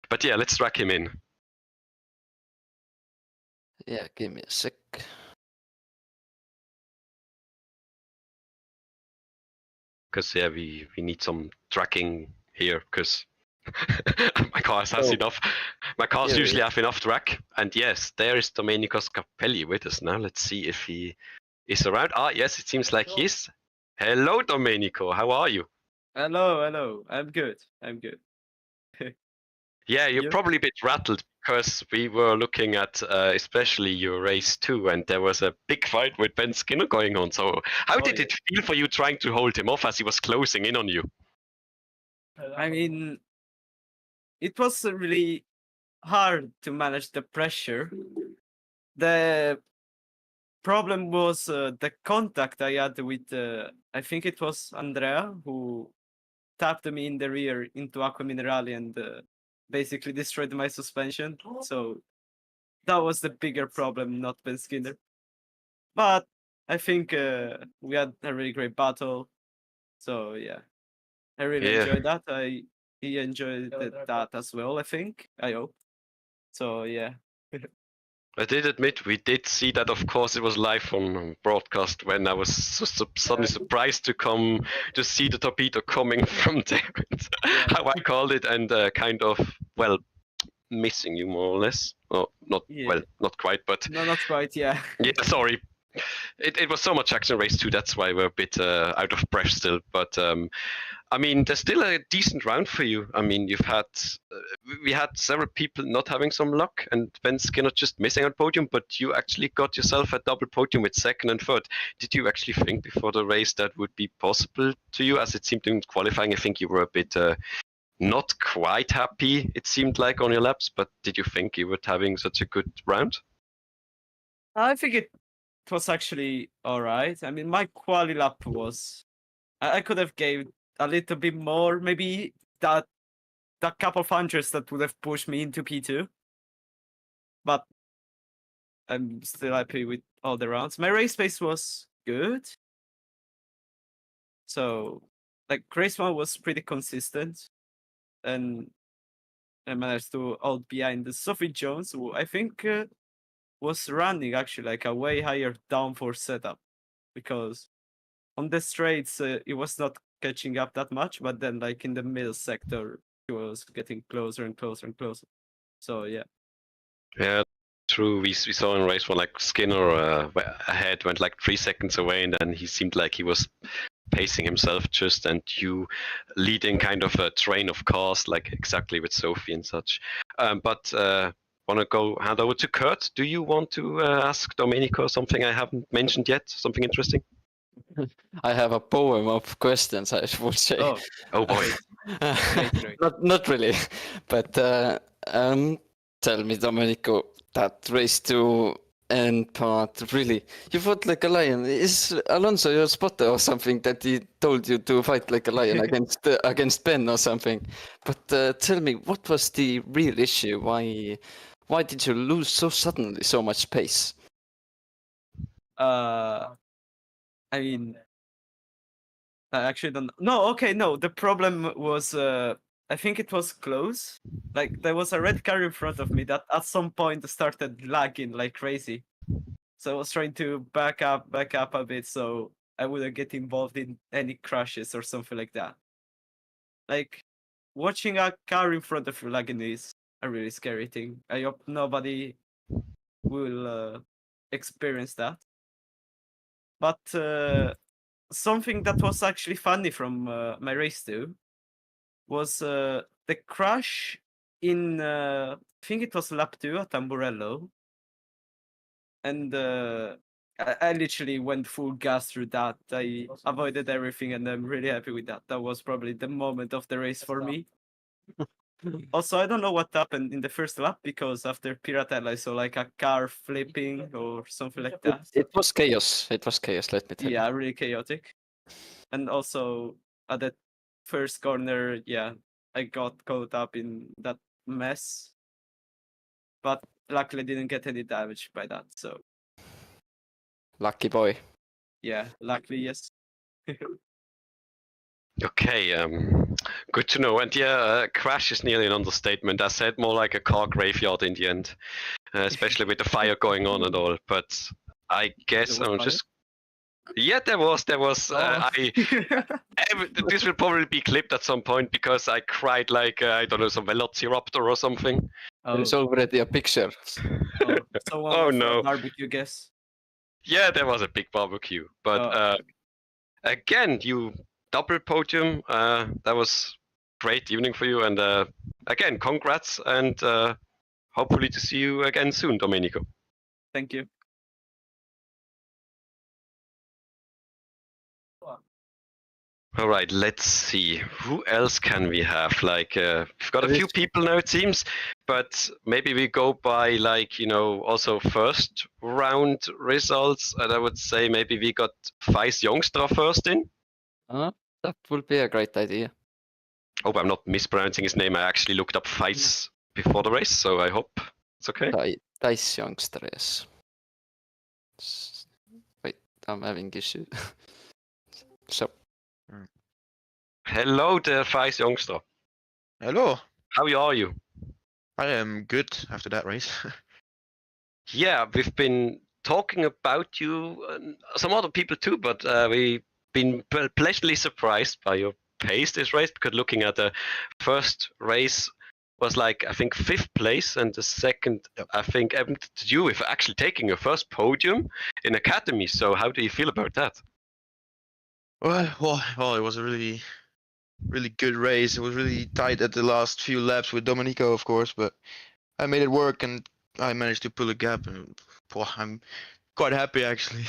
But yeah, let's drag him in.
Yeah, give me a sec.
Because yeah, we need some tracking here, because my car has enough. My cars usually have enough track. And yes, there is Domenico Scarpelli with us now. Let's see if he is around. Yes, it seems like he is. Hello, Domenico. How are you?
Hello. I'm good.
Yeah, you're probably a bit rattled because we were looking at especially your race 2, and there was a big fight with Ben Skinner going on. So how did it feel for you trying to hold him off as he was closing in on you?
I mean, it was really hard to manage the pressure. The problem was the contact I had with, I think it was Andrea, who tapped me in the rear into Acqua Minerale and basically destroyed my suspension. So that was the bigger problem, not Ben Skinner. But I think we had a really great battle. So yeah, I really enjoyed that. He enjoyed that as well, I think. I hope. So yeah.
I did admit we did see that. Of course, it was live on broadcast when I was suddenly surprised to see the torpedo coming from there. How I called it, and kind of missing you more or less. Oh, not quite, but
no, not quite. Yeah.
Yeah, sorry. It was so much action race 2. That's why we're a bit out of breath still. But I mean, there's still a decent round for you. I mean, we had several people not having some luck, and Ben Skinner just missing on podium. But you actually got yourself a double podium with second and third. Did you actually think before the race that would be possible to you? As it seemed in qualifying, I think you were a bit not quite happy. It seemed like on your laps, but did you think you were having such a good round?
I think it was actually all right. I mean, my quali lap was... I could have gave a little bit more, maybe that couple of hundreds that would have pushed me into P2. But I'm still happy with all the rounds. My race pace was good. So, like, race 1 was pretty consistent. And I managed to hold behind the Sophie Jones, who I think was running actually like a way higher downforce setup, because on the straights it was not catching up that much, but then like in the middle sector it was getting closer and closer and closer. So yeah.
Yeah, true. We saw in race 1 like Skinner ahead went like 3 seconds away, and then he seemed like he was pacing himself just, and you leading kind of a train of cars like exactly with Sophie and such. But want to go hand over to Kert. Do you want to ask Domenico something I haven't mentioned yet? Something interesting?
I have a poem of questions, I would say.
Oh,
Oh boy.
great.
Not really, but tell me, Domenico, that race to end part, really, you fought like a lion. Is Alonso your spotter or something that he told you to fight like a lion against Ben or something? But tell me, what was the real issue? Why did you lose so suddenly so much pace?
I mean, I actually don't. No, okay, no. The problem was, I think it was close. Like there was a red car in front of me that at some point started lagging like crazy. So I was trying to back up a bit so I wouldn't get involved in any crashes or something like that. Like watching a car in front of you lagging is a really scary thing. I hope nobody will experience that. But something that was actually funny from my race too was the crash in I think it was lap 2 at Tamburello, and I literally went full gas through that. I avoided everything, and I'm really happy with that. That was probably the moment of the race for me. Also, I don't know what happened in the first lap because after Piratella, I saw like a car flipping or something like that.
It was chaos. It was chaos, let me tell you.
Yeah, really chaotic. And also at that first corner, yeah, I got caught up in that mess. But luckily didn't get any damage by that. So
Lucky boy.
yeah, luckily yes.
Okay, good to know. And yeah, crash is nearly an understatement. I said more like a car graveyard in the end, especially with the fire going on and all. But I guess
There was
I'm
fire?
just. Yeah, there was.
Oh.
This will probably be clipped at some point because I cried like I don't know, some velociraptor or something.
There's
Oh,
already a picture.
someone
Oh
went for
no.
a barbecue, guess.
Yeah, there was a big barbecue, but
Oh.
again, you double podium. That was great evening for you, and again, congrats, and hopefully to see you again soon, Domenico.
Thank you.
All right, let's see. Who else can we have? Like, we've got a few people now, it seems, but maybe we go by like, also first round results. And I would say maybe we got Feis Youngstra first in.
That would be a great idea.
Hope I'm not mispronouncing his name. I actually looked up Feis before the race, so I hope it's okay.
Dice Youngster, yes. Wait, I'm having issue. So.
Hello there, Feis Youngstra.
Hello.
How are you?
I am good after that race.
Yeah, we've been talking about you, and some other people too, but we've been pleasantly surprised by your pace this race, because looking at the first race was like, I think 5th place, and the second, I think, you with actually taking your first podium in Academy. So how do you feel about that?
Well, it was a really good race. It was really tight at the last few laps with Domenico, of course, but I made it work and I managed to pull a gap, and I'm quite happy actually.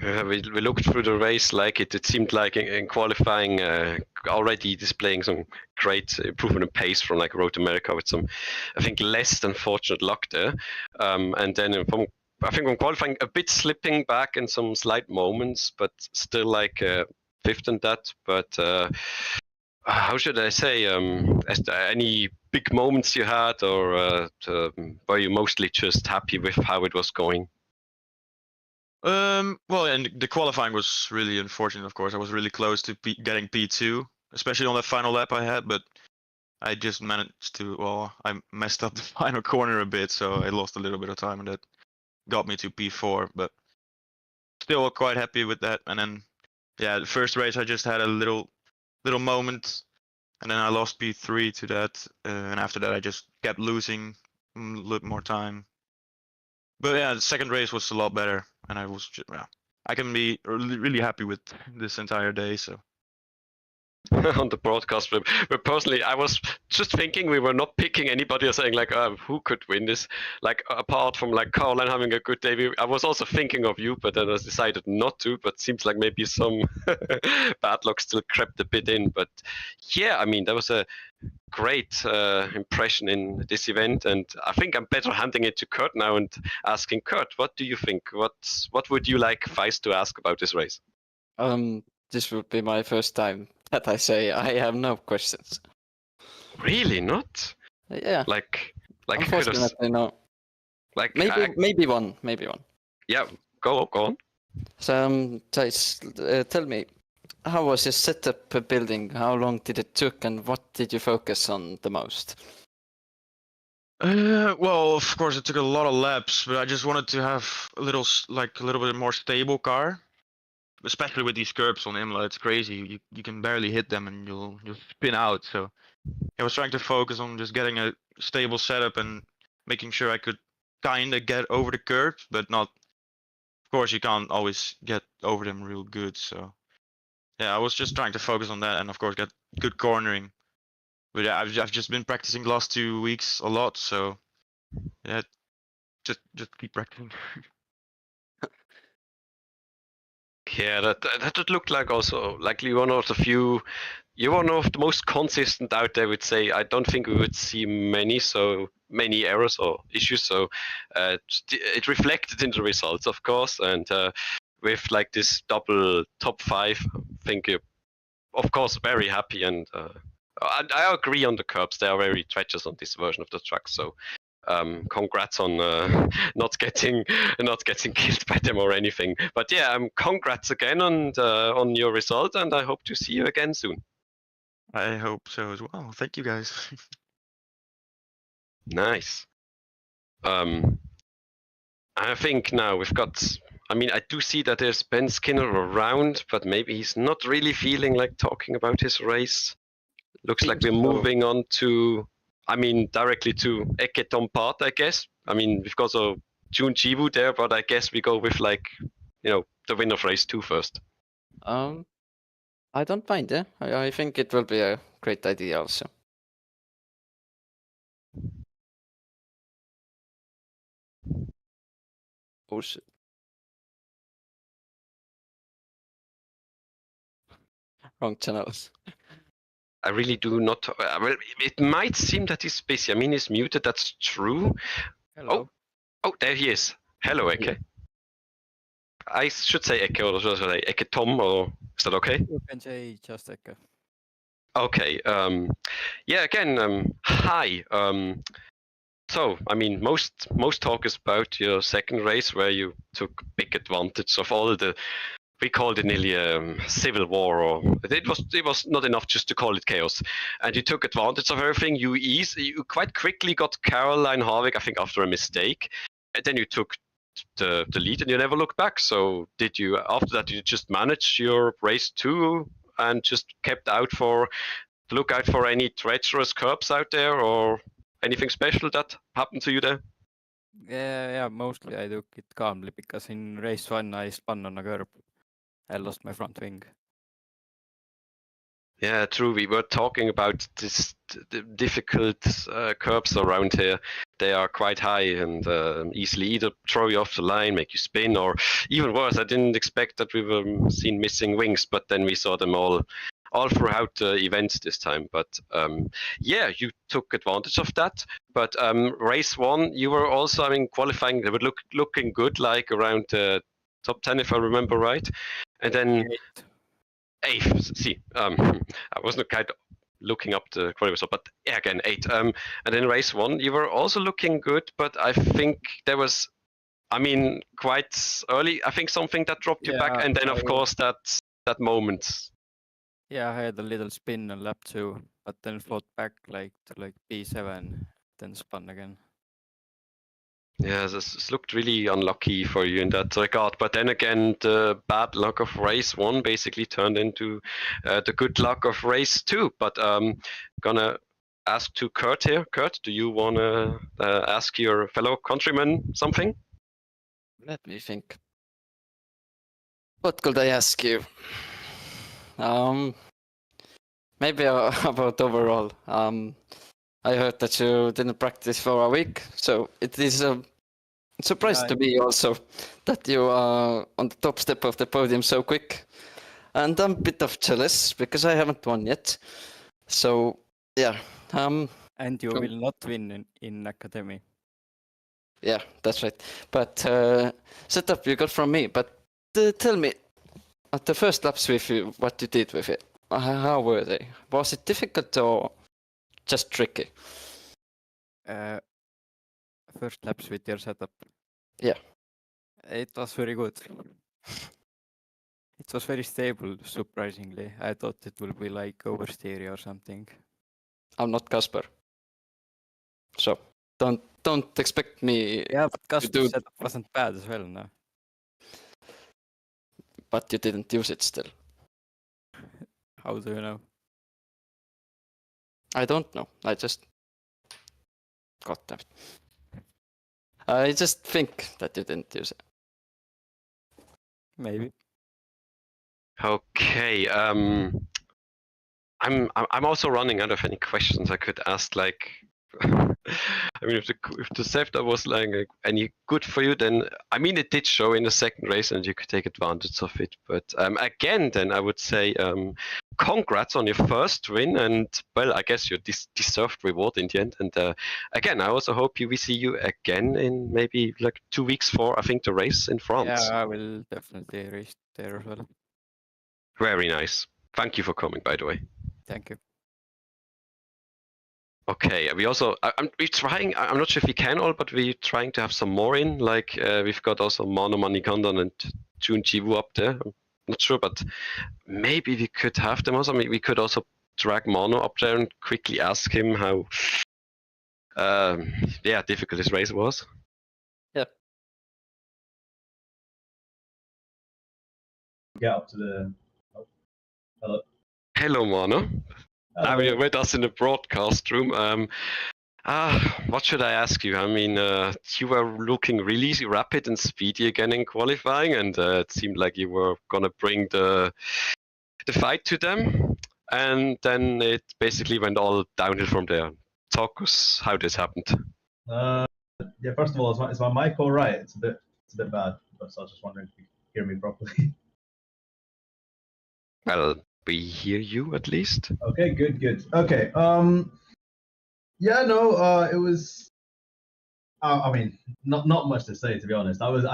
We looked through the race, like it seemed like in qualifying already displaying some great improvement in pace from like Road America with some, I think, less than fortunate luck there. And then I think from qualifying a bit slipping back in some slight moments, but still like 5th in that. But how should I say? Is there any big moments you had, or were you mostly just happy with how it was going?
Well, and the qualifying was really unfortunate, of course. I was really close to getting P2, especially on that final lap I had, but I just managed to, I messed up the final corner a bit, so I lost a little bit of time, and that got me to P4, but still quite happy with that. And then, yeah, the first race I just had a little moment, and then I lost P3 to that, and after that I just kept losing a little more time. But yeah, the second race was a lot better, and I was just, I can be really happy with this entire day. So
on the broadcast. But personally, I was just thinking we were not picking anybody or saying like, who could win this? Like apart from like Caroline having a good day, I was also thinking of you, but then I decided not to. But seems like maybe some bad luck still crept a bit in. But yeah, I mean that was a great impression in this event, and I think I'm better handing it to Kert now and asking Kert, what do you think? What would you like Feist to ask about this race?
This would be my first time that I say I have no questions.
Really not?
Yeah.
Like I could have.
Unfortunately, no.
Like
Maybe one.
Yeah, go on.
So, Thijs, tell me, how was your setup building? How long did it took, and what did you focus on the most?
Well, of course, it took a lot of laps, but I just wanted to have a little bit more stable car, especially with these curbs on Imola. It's crazy. You can barely hit them, and you'll spin out. So I was trying to focus on just getting a stable setup and making sure I could kind of get over the curbs, but not. Of course, you can't always get over them real good. So yeah, I was just trying to focus on that, and of course, get good cornering. But yeah, I've just been practicing the last 2 weeks a lot, so yeah, just keep practicing.
Yeah, that looked like also likely one of the few. You're one of the most consistent out there. I would say I don't think we would see many errors or issues. So it reflected in the results, of course, and with like this double top 5, I think you're of course very happy, and I agree on the curbs. They are very treacherous on this version of the track. So congrats on not getting killed by them or anything. But yeah, congrats again on your result, and I hope to see you again soon.
I hope so as well. Thank you guys.
Nice. I think now we've got. I mean, I do see that there's Ben Skinner around, but maybe he's not really feeling like talking about his race. Looks like we're moving on to. I mean, directly to Eketon part, I guess. I mean, we've got a Jundt Jivu there, but I guess we go with like, the winner of race 2 first.
I don't mind, yeah. I think it will be a great idea also. Oh shit. Wrong channels.
I really do not. Well, it might seem that he's busy. I mean, he's muted. That's true.
Hello.
Oh, there he is. Hello, Eke. I should say Eke, or should I say Eke Tom, or is that okay?
You can say just Eke.
Okay. Yeah. Again, hi. So, I mean, most talk is about your second race where you took big advantage of all the. We called it nearly civil war, or it was not enough just to call it chaos. And you took advantage of everything. You quite quickly got Caroline Harvick, I think, after a mistake. And then you took the lead and you never looked back. So after that, did you just manage your race 2 and just kept look out for any treacherous curbs out there or anything special that happened to you there?
Yeah, mostly I took it calmly because in race 1 I spun on a curb. I lost my front wing.
Yeah, true. We were talking about the difficult curbs around here. They are quite high and easily either throw you off the line, make you spin, or even worse, I didn't expect that we were seen missing wings, but then we saw them all throughout the events this time. But yeah, you took advantage of that. But race 1, you were also, I mean, qualifying. They were looking good, like around top 10, if I remember right. And then 8th. See, I wasn't kind of looking up the quality result, but yeah, again 8. And then race 1, you were also looking good, but I think there was, I mean, quite early. I think something that dropped you back, and then of course that moment.
Yeah, I had a little spin on lap 2, but then fought back like P7, then spun again.
Yeah, this looked really unlucky for you in that regard. But then again, the bad luck of race 1 basically turned into the good luck of race 2. But gonna ask to Kert here. Kert, do you want to ask your fellow countryman something?
Let me think. What could I ask you? maybe about overall. I heard that you didn't practice for a week, so it is a surprise to me also that you are on the top step of the podium so quick. And I'm a bit of jealous because I haven't won yet. So yeah.
And you will not win in Academy.
Yeah, that's right. But setup you got from me. But tell me, at the first laps with you, what you did with it. How were they? Was it difficult or just tricky?
First laps with your setup.
Yeah.
It was very good. It was very stable, surprisingly. I thought it would be like oversteer or something.
I'm not Casper. So don't expect me.
Yeah, but Casper's setup wasn't bad as well, no.
But you didn't use it still.
How do you know?
I don't know. I just... God damn it. I just think that you didn't use it.
Maybe.
Okay. I'm also running out of any questions I could ask. Like, I mean, if the setup was like any good for you, then I mean it did show in the second race, and you could take advantage of it. But again, then I would say congrats on your first win, and well, I guess your deserved reward in the end. And again, I also hope we see you again in maybe like 2 weeks for I think the race in France.
Yeah, I will definitely race there as well.
Very nice. Thank you for coming, by the way.
Thank you.
Okay, we're trying, I'm not sure if we can all, but we're trying to have some more in, like we've got also Mano Manikandan and Jundt up there. I'm not sure, but maybe we could have them also. I mean, we could also drag Mano up there and quickly ask him how difficult his race was.
Yeah.
Get up to the... Oh. Hello.
Hello, Mano. Now you're with us in the broadcast room. What should I ask you? I mean, you were looking really rapid and speedy again in qualifying, and it seemed like you were gonna bring the fight to them, and then it basically went all downhill from there. Talk us how this happened.
Yeah, first of all, is my mic all right? It's a bit bad, but I was just wondering if you hear me properly.
Well, we hear you at least.
Okay, good. Okay. Yeah, no, it was. I mean, not much to say, to be honest. I was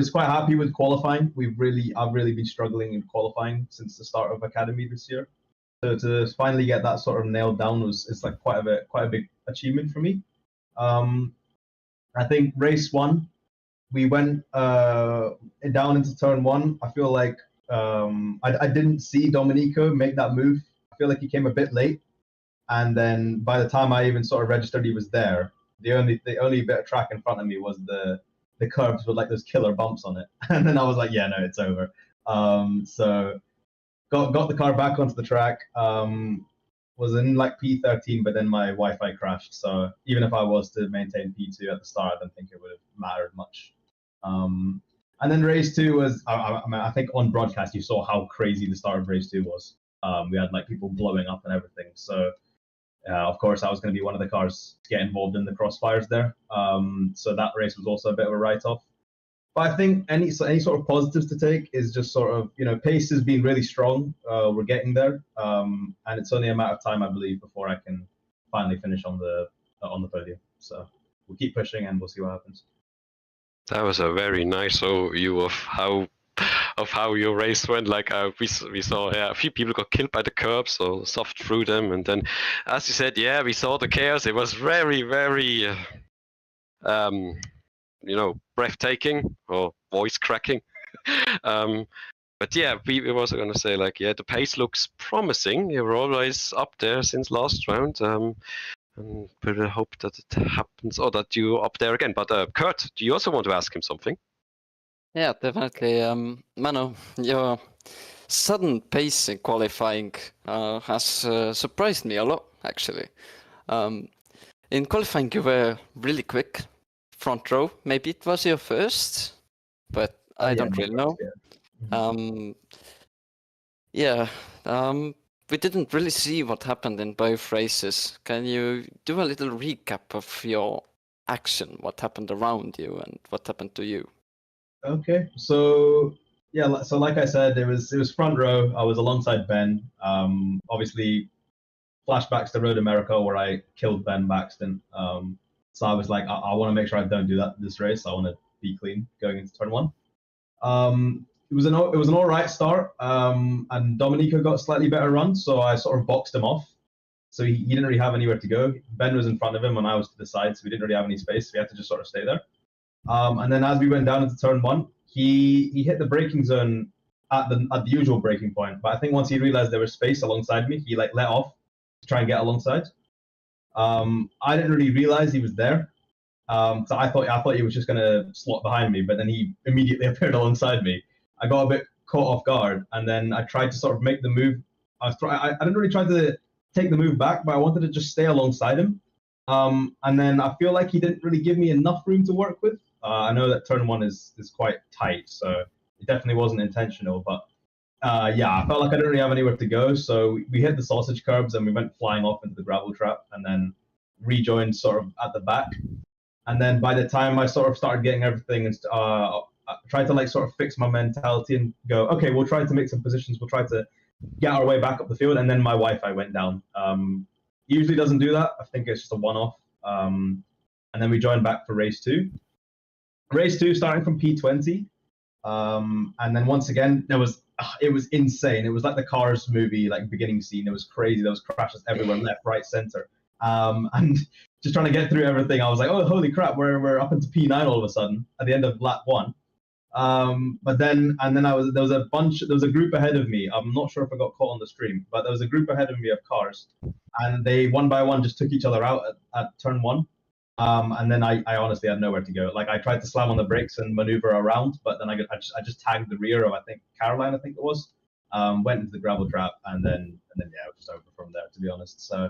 quite happy with qualifying. I've really been struggling in qualifying since the start of Academy this year. So to finally get that sort of nailed down it's like quite a big achievement for me. I think race 1, we went down into turn 1. I feel like I didn't see Domenico make that move. I feel like he came a bit late, and then by the time I even sort of registered he was there, the only bit of track in front of me was the curves with like those killer bumps on it, and then I was like, yeah, no, it's over. So got the car back onto the track. Was in like P13, but then my Wi-Fi crashed. So even if I was to maintain P2 at the start, I don't think it would have mattered much. And then race 2 was, I think on broadcast you saw how crazy the start of race 2 was. We had like people blowing up and everything. So of course I was going to be one of the cars to get involved in the crossfires there. So that race was also a bit of a write-off. But I think any sort of positives to take is just sort of, pace has been really strong. We're getting there, and it's only a matter of time, I believe, before I can finally finish on the podium. So we'll keep pushing and we'll see what happens.
That was a very nice overview of how your race went. Like we saw, a few people got killed by the curbs, so soft through them, and then, as you said, we saw the chaos. It was very, very, breathtaking or voice cracking. But yeah, we were also going to say, like, the pace looks promising. You were always up there since last round. And we'll hope that it happens, or that you're up there again. But Kert, do you also want to ask him something?
Yeah, definitely. Mano, your sudden pace in qualifying has surprised me a lot, actually. In qualifying, you were really quick, front row. Maybe it was your first, but I don't really know. Yeah, we didn't really see what happened in both races. Can you do a little recap of your action, what happened around you and what happened to you?
Okay, so yeah, so like I said, it was front row. I was alongside Ben. Obviously, flashbacks to Road America where I killed Ben Baxton. So I was like, I want to make sure I don't do that this race. I want to be clean going into turn one. It was an all right start, and Domenico got a slightly better run, so I sort of boxed him off. So he didn't really have anywhere to go. Ben was in front of him, and I was to the side, so we didn't really have any space. So we had to just sort of stay there. And then as we went down into turn one, he hit the braking zone at the usual braking point. But I think once he realized there was space alongside me, he like let off to try and get alongside. I didn't really realize he was there. So I thought he was just gonna slot behind me, but then he immediately appeared alongside me. I got a bit caught off guard, and then I tried to sort of make the move. I didn't really try to take the move back, but I wanted to just stay alongside him. And then I feel like he didn't really give me enough room to work with. I know that turn one is quite tight, so it definitely wasn't intentional. But yeah, I felt like I didn't really have anywhere to go, so we hit the sausage curbs and we went flying off into the gravel trap, and then rejoined sort of at the back. And then by the time I sort of started getting everything, and I tried to like sort of fix my mentality and go, okay, we'll try to make some positions. We'll try to get our way back up the field. And then my Wi-Fi went down. Usually doesn't do that. I think it's just a one-off. And then we joined back for race two. Race two starting from P20. And then once again, it was insane. It was like the Cars movie, like beginning scene. It was crazy. There was crashes everywhere, left, right, center. And just trying to get through everything, I was like, oh, holy crap, we're up into P9 all of a sudden at the end of lap one. But then there was a group ahead of me. I'm not sure if I got caught on the stream, but there was a group ahead of me of cars, and they one by one just took each other out at turn one. And then I honestly had nowhere to go. Like I tried to slam on the brakes and maneuver around, but then I just tagged the rear of I think Caroline, I think it was. Went into the gravel trap, and then yeah, it was just over from there, to be honest. So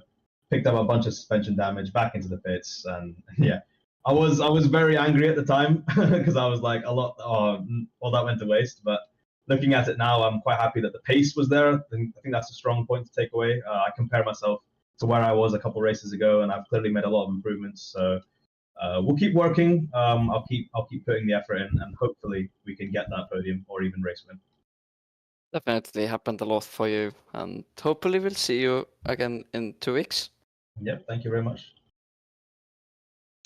picked up a bunch of suspension damage, back into the pits, and yeah, I was very angry at the time because I was like all that went to waste. But looking at it now, I'm quite happy that the pace was there. I think that's a strong point to take away. I compare myself to where I was a couple races ago, and I've clearly made a lot of improvements. So we'll keep working. I'll keep putting the effort in, and hopefully we can get that podium or even race win.
Definitely happened a lot for you, and hopefully we'll see you again in 2 weeks.
Yep, thank you very much.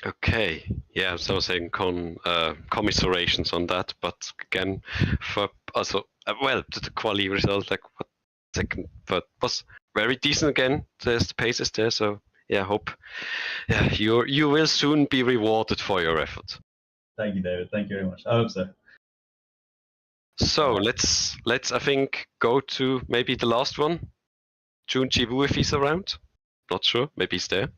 Okay, yeah, so saying commiserations on that, but again, for also the quali result, like what second, but was very decent again. There's the paces there, so yeah, hope you will soon be rewarded for your effort.
Thank you, David. Thank you very much. I hope so.
So let's I think go to maybe the last one, Jundt if he's around. Not sure, maybe he's there.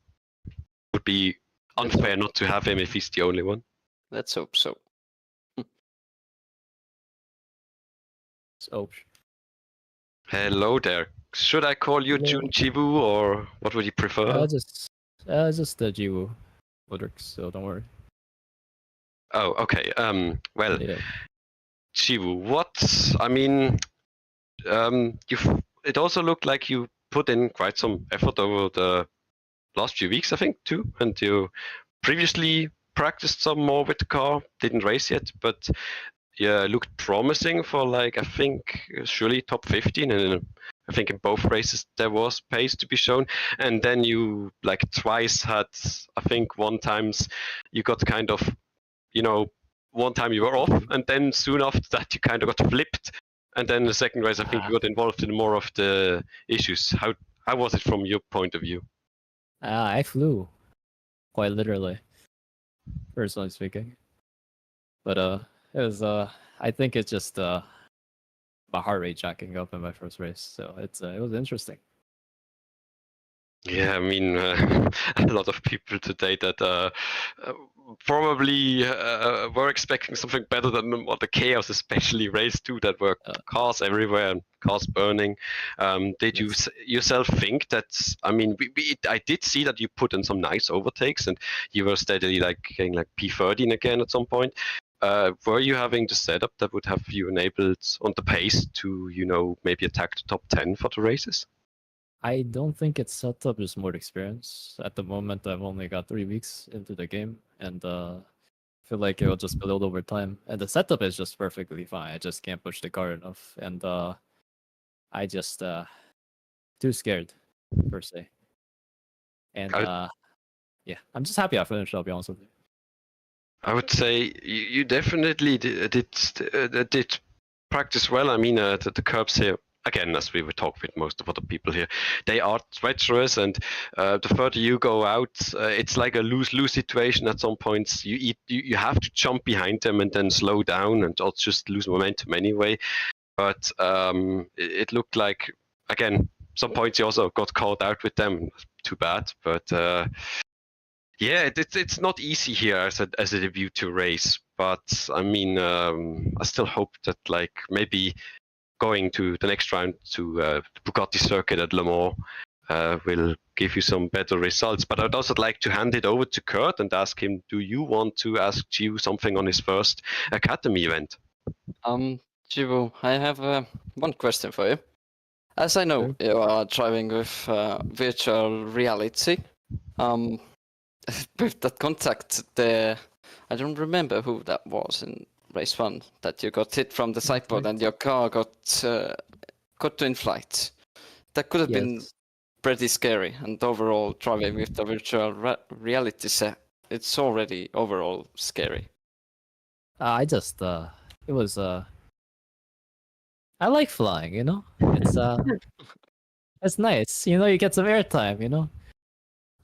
Would be unfair not to have him if he's the only one.
Let's hope so.
So,
Hello there. Should I call you Jundt or what would you prefer?
just the Jiwoo works, so don't worry.
Oh, okay. Well,
Yeah.
Jiwoo, what? I mean, it also looked like you put in quite some effort over the last few weeks, I think, too. And you previously practiced some more with the car, didn't race yet, but yeah, looked promising for like, I think, surely top 15. And I think in both races there was pace to be shown. And then you like twice had, I think one times you got kind of, one time you were off, and then soon after that you kind of got flipped. And then the second race, I think you got involved in more of the issues. How was it from your point of view?
I flew, quite literally, personally speaking. But it was I think it's just my heart rate jacking up in my first race, so it was interesting.
Yeah, I mean, a lot of people today that probably were expecting something better than what the chaos, especially race 2, that were cars everywhere and cars burning. Did you yourself think that? I mean, I did see that you put in some nice overtakes and you were steadily like getting like P13 again at some point. were you having the setup that would have you enabled on the pace to, maybe attack the top 10 for the races?
I don't think it's set up, just more experience. At the moment, I've only got 3 weeks into the game, and feel like it will just build over time. And the setup is just perfectly fine. I just can't push the car enough, and I just too scared, per se. And yeah, I'm just happy I finished. I'll be honest with you.
I would say you definitely did practice well. I mean, the curbs here, again, as we would talk with most of other people here, they are treacherous, and the further you go out, it's like a lose-lose situation. At some points, you have to jump behind them and then slow down, and also just lose momentum anyway. But it looked like, again, some points you also got caught out with them. Too bad, but yeah, it's not easy here as a debut to race. But I mean, I still hope that like maybe going to the next round to the Bugatti circuit at Le Mans will give you some better results. But I'd also like to hand it over to Kert and ask him, do you want to ask Jiu something on his first Academy event?
Jiu, I have one question for you. As I know, you are driving with virtual reality. With that contact there, I don't remember who that was in race 1, that you got hit from the sideboard and your car got to in flight. That could have been pretty scary, and overall driving with the virtual reality set, it's already overall scary.
I just it was I like flying, It's it's nice, you get some airtime,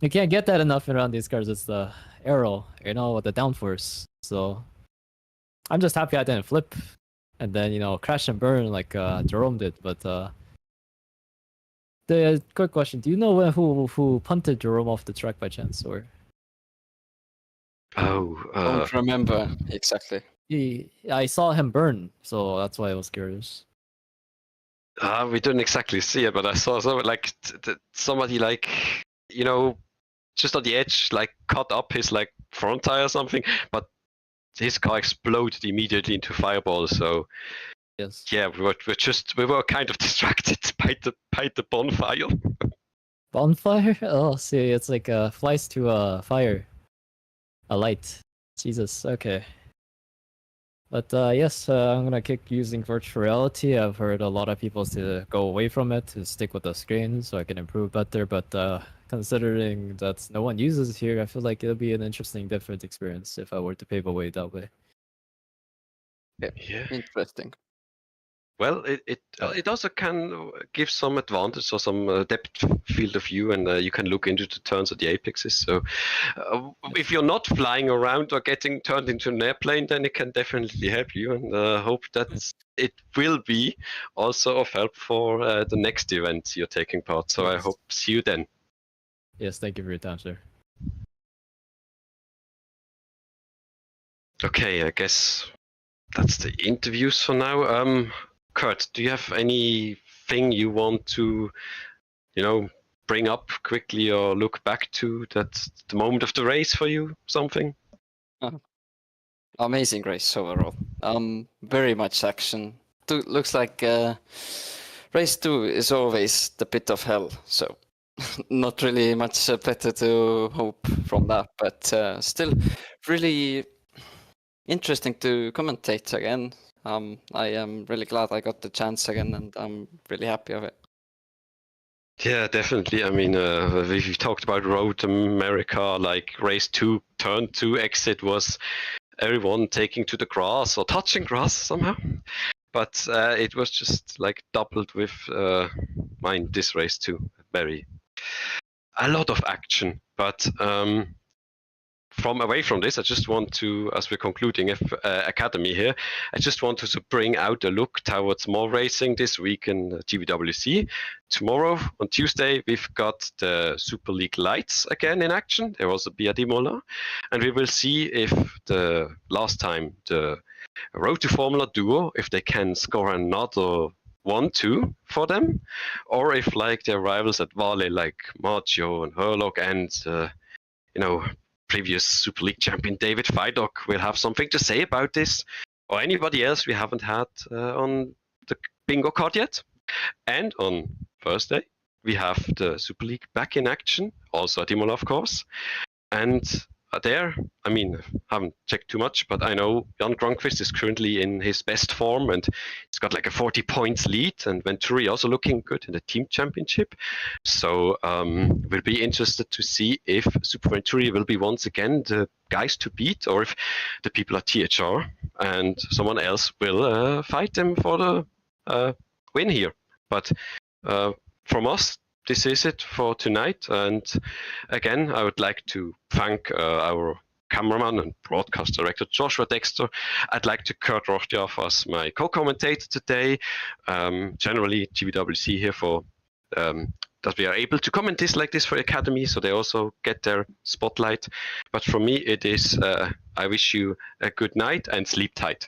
You can't get that enough around these cars. It's the aero, with the downforce. So I'm just happy I didn't flip and then, crash and burn like Jerome did. But the quick question, do you know who punted Jerome off the track by chance, or?
Don't remember exactly.
I saw him burn, so that's why I was curious.
We didn't exactly see it, but I saw like somebody like, just on the edge, like cut up his like front tire or something, but his car exploded immediately into fireballs. So
yes,
yeah, we were kind of distracted by the bonfire.
Bonfire? Oh, see, it's like flies to a fire, a light. Jesus, okay. But yes, I'm gonna keep using virtual reality. I've heard a lot of people to go away from it, to stick with the screen so I can improve better. But considering that no one uses it here, I feel like it'll be an interesting, different experience if I were to pave a way that way.
Yeah. Interesting.
Well, it also can give some advantage or some depth field of view, and you can look into the turns of the apexes. So if you're not flying around or getting turned into an airplane, then it can definitely help you, and hope that it will be also of help for the next event you're taking part. So I hope see you then.
Yes, thank you for your time, sir.
Okay, I guess that's the interviews for now. Kert, do you have anything you want to, bring up quickly or look back to that's the moment of the race for you? Something?
Amazing race overall. Very much action. Looks like race 2 is always the pit of hell. So not really much better to hope from that, but still really interesting to commentate again. I am really glad I got the chance again, and I'm really happy of it.
Yeah, definitely. I mean, we've talked about Road America, like race 2, turn 2 exit was everyone taking to the grass or touching grass somehow. But it was just like doubled with this race too. A lot of action. But away from this, I just want to, as we're concluding Academy here, I just want to bring out a look towards more racing this week in GPVWC. Tomorrow, on Tuesday, we've got the Super League Lights again in action. There will also be at Imola. And we will see if the last time the Road to Formula duo, if they can score another 1-2 for them, or if like their rivals at Vale, like Maggio and Herlog and, previous Super League champion David Fidok will have something to say about this, or anybody else we haven't had on the bingo card yet. And on Thursday, we have the Super League back in action, also at Imola, of course. And there, I mean, I haven't checked too much, but I know Jan Gronqvist is currently in his best form, and he's got like a 40 points lead, and Venturi also looking good in the team championship. So we'll be interested to see if Super Venturi will be once again the guys to beat, or if the people at THR and someone else will fight them for the win here. But from us, this is it for tonight. And again, I would like to thank our cameraman and broadcast director, Joshua Dexter. I'd like to Kert Rohtjärv as my co-commentator today. Generally, GPVWC here for that we are able to comment this like this for Academy, so they also get their spotlight. But for me, it is, I wish you a good night and sleep tight.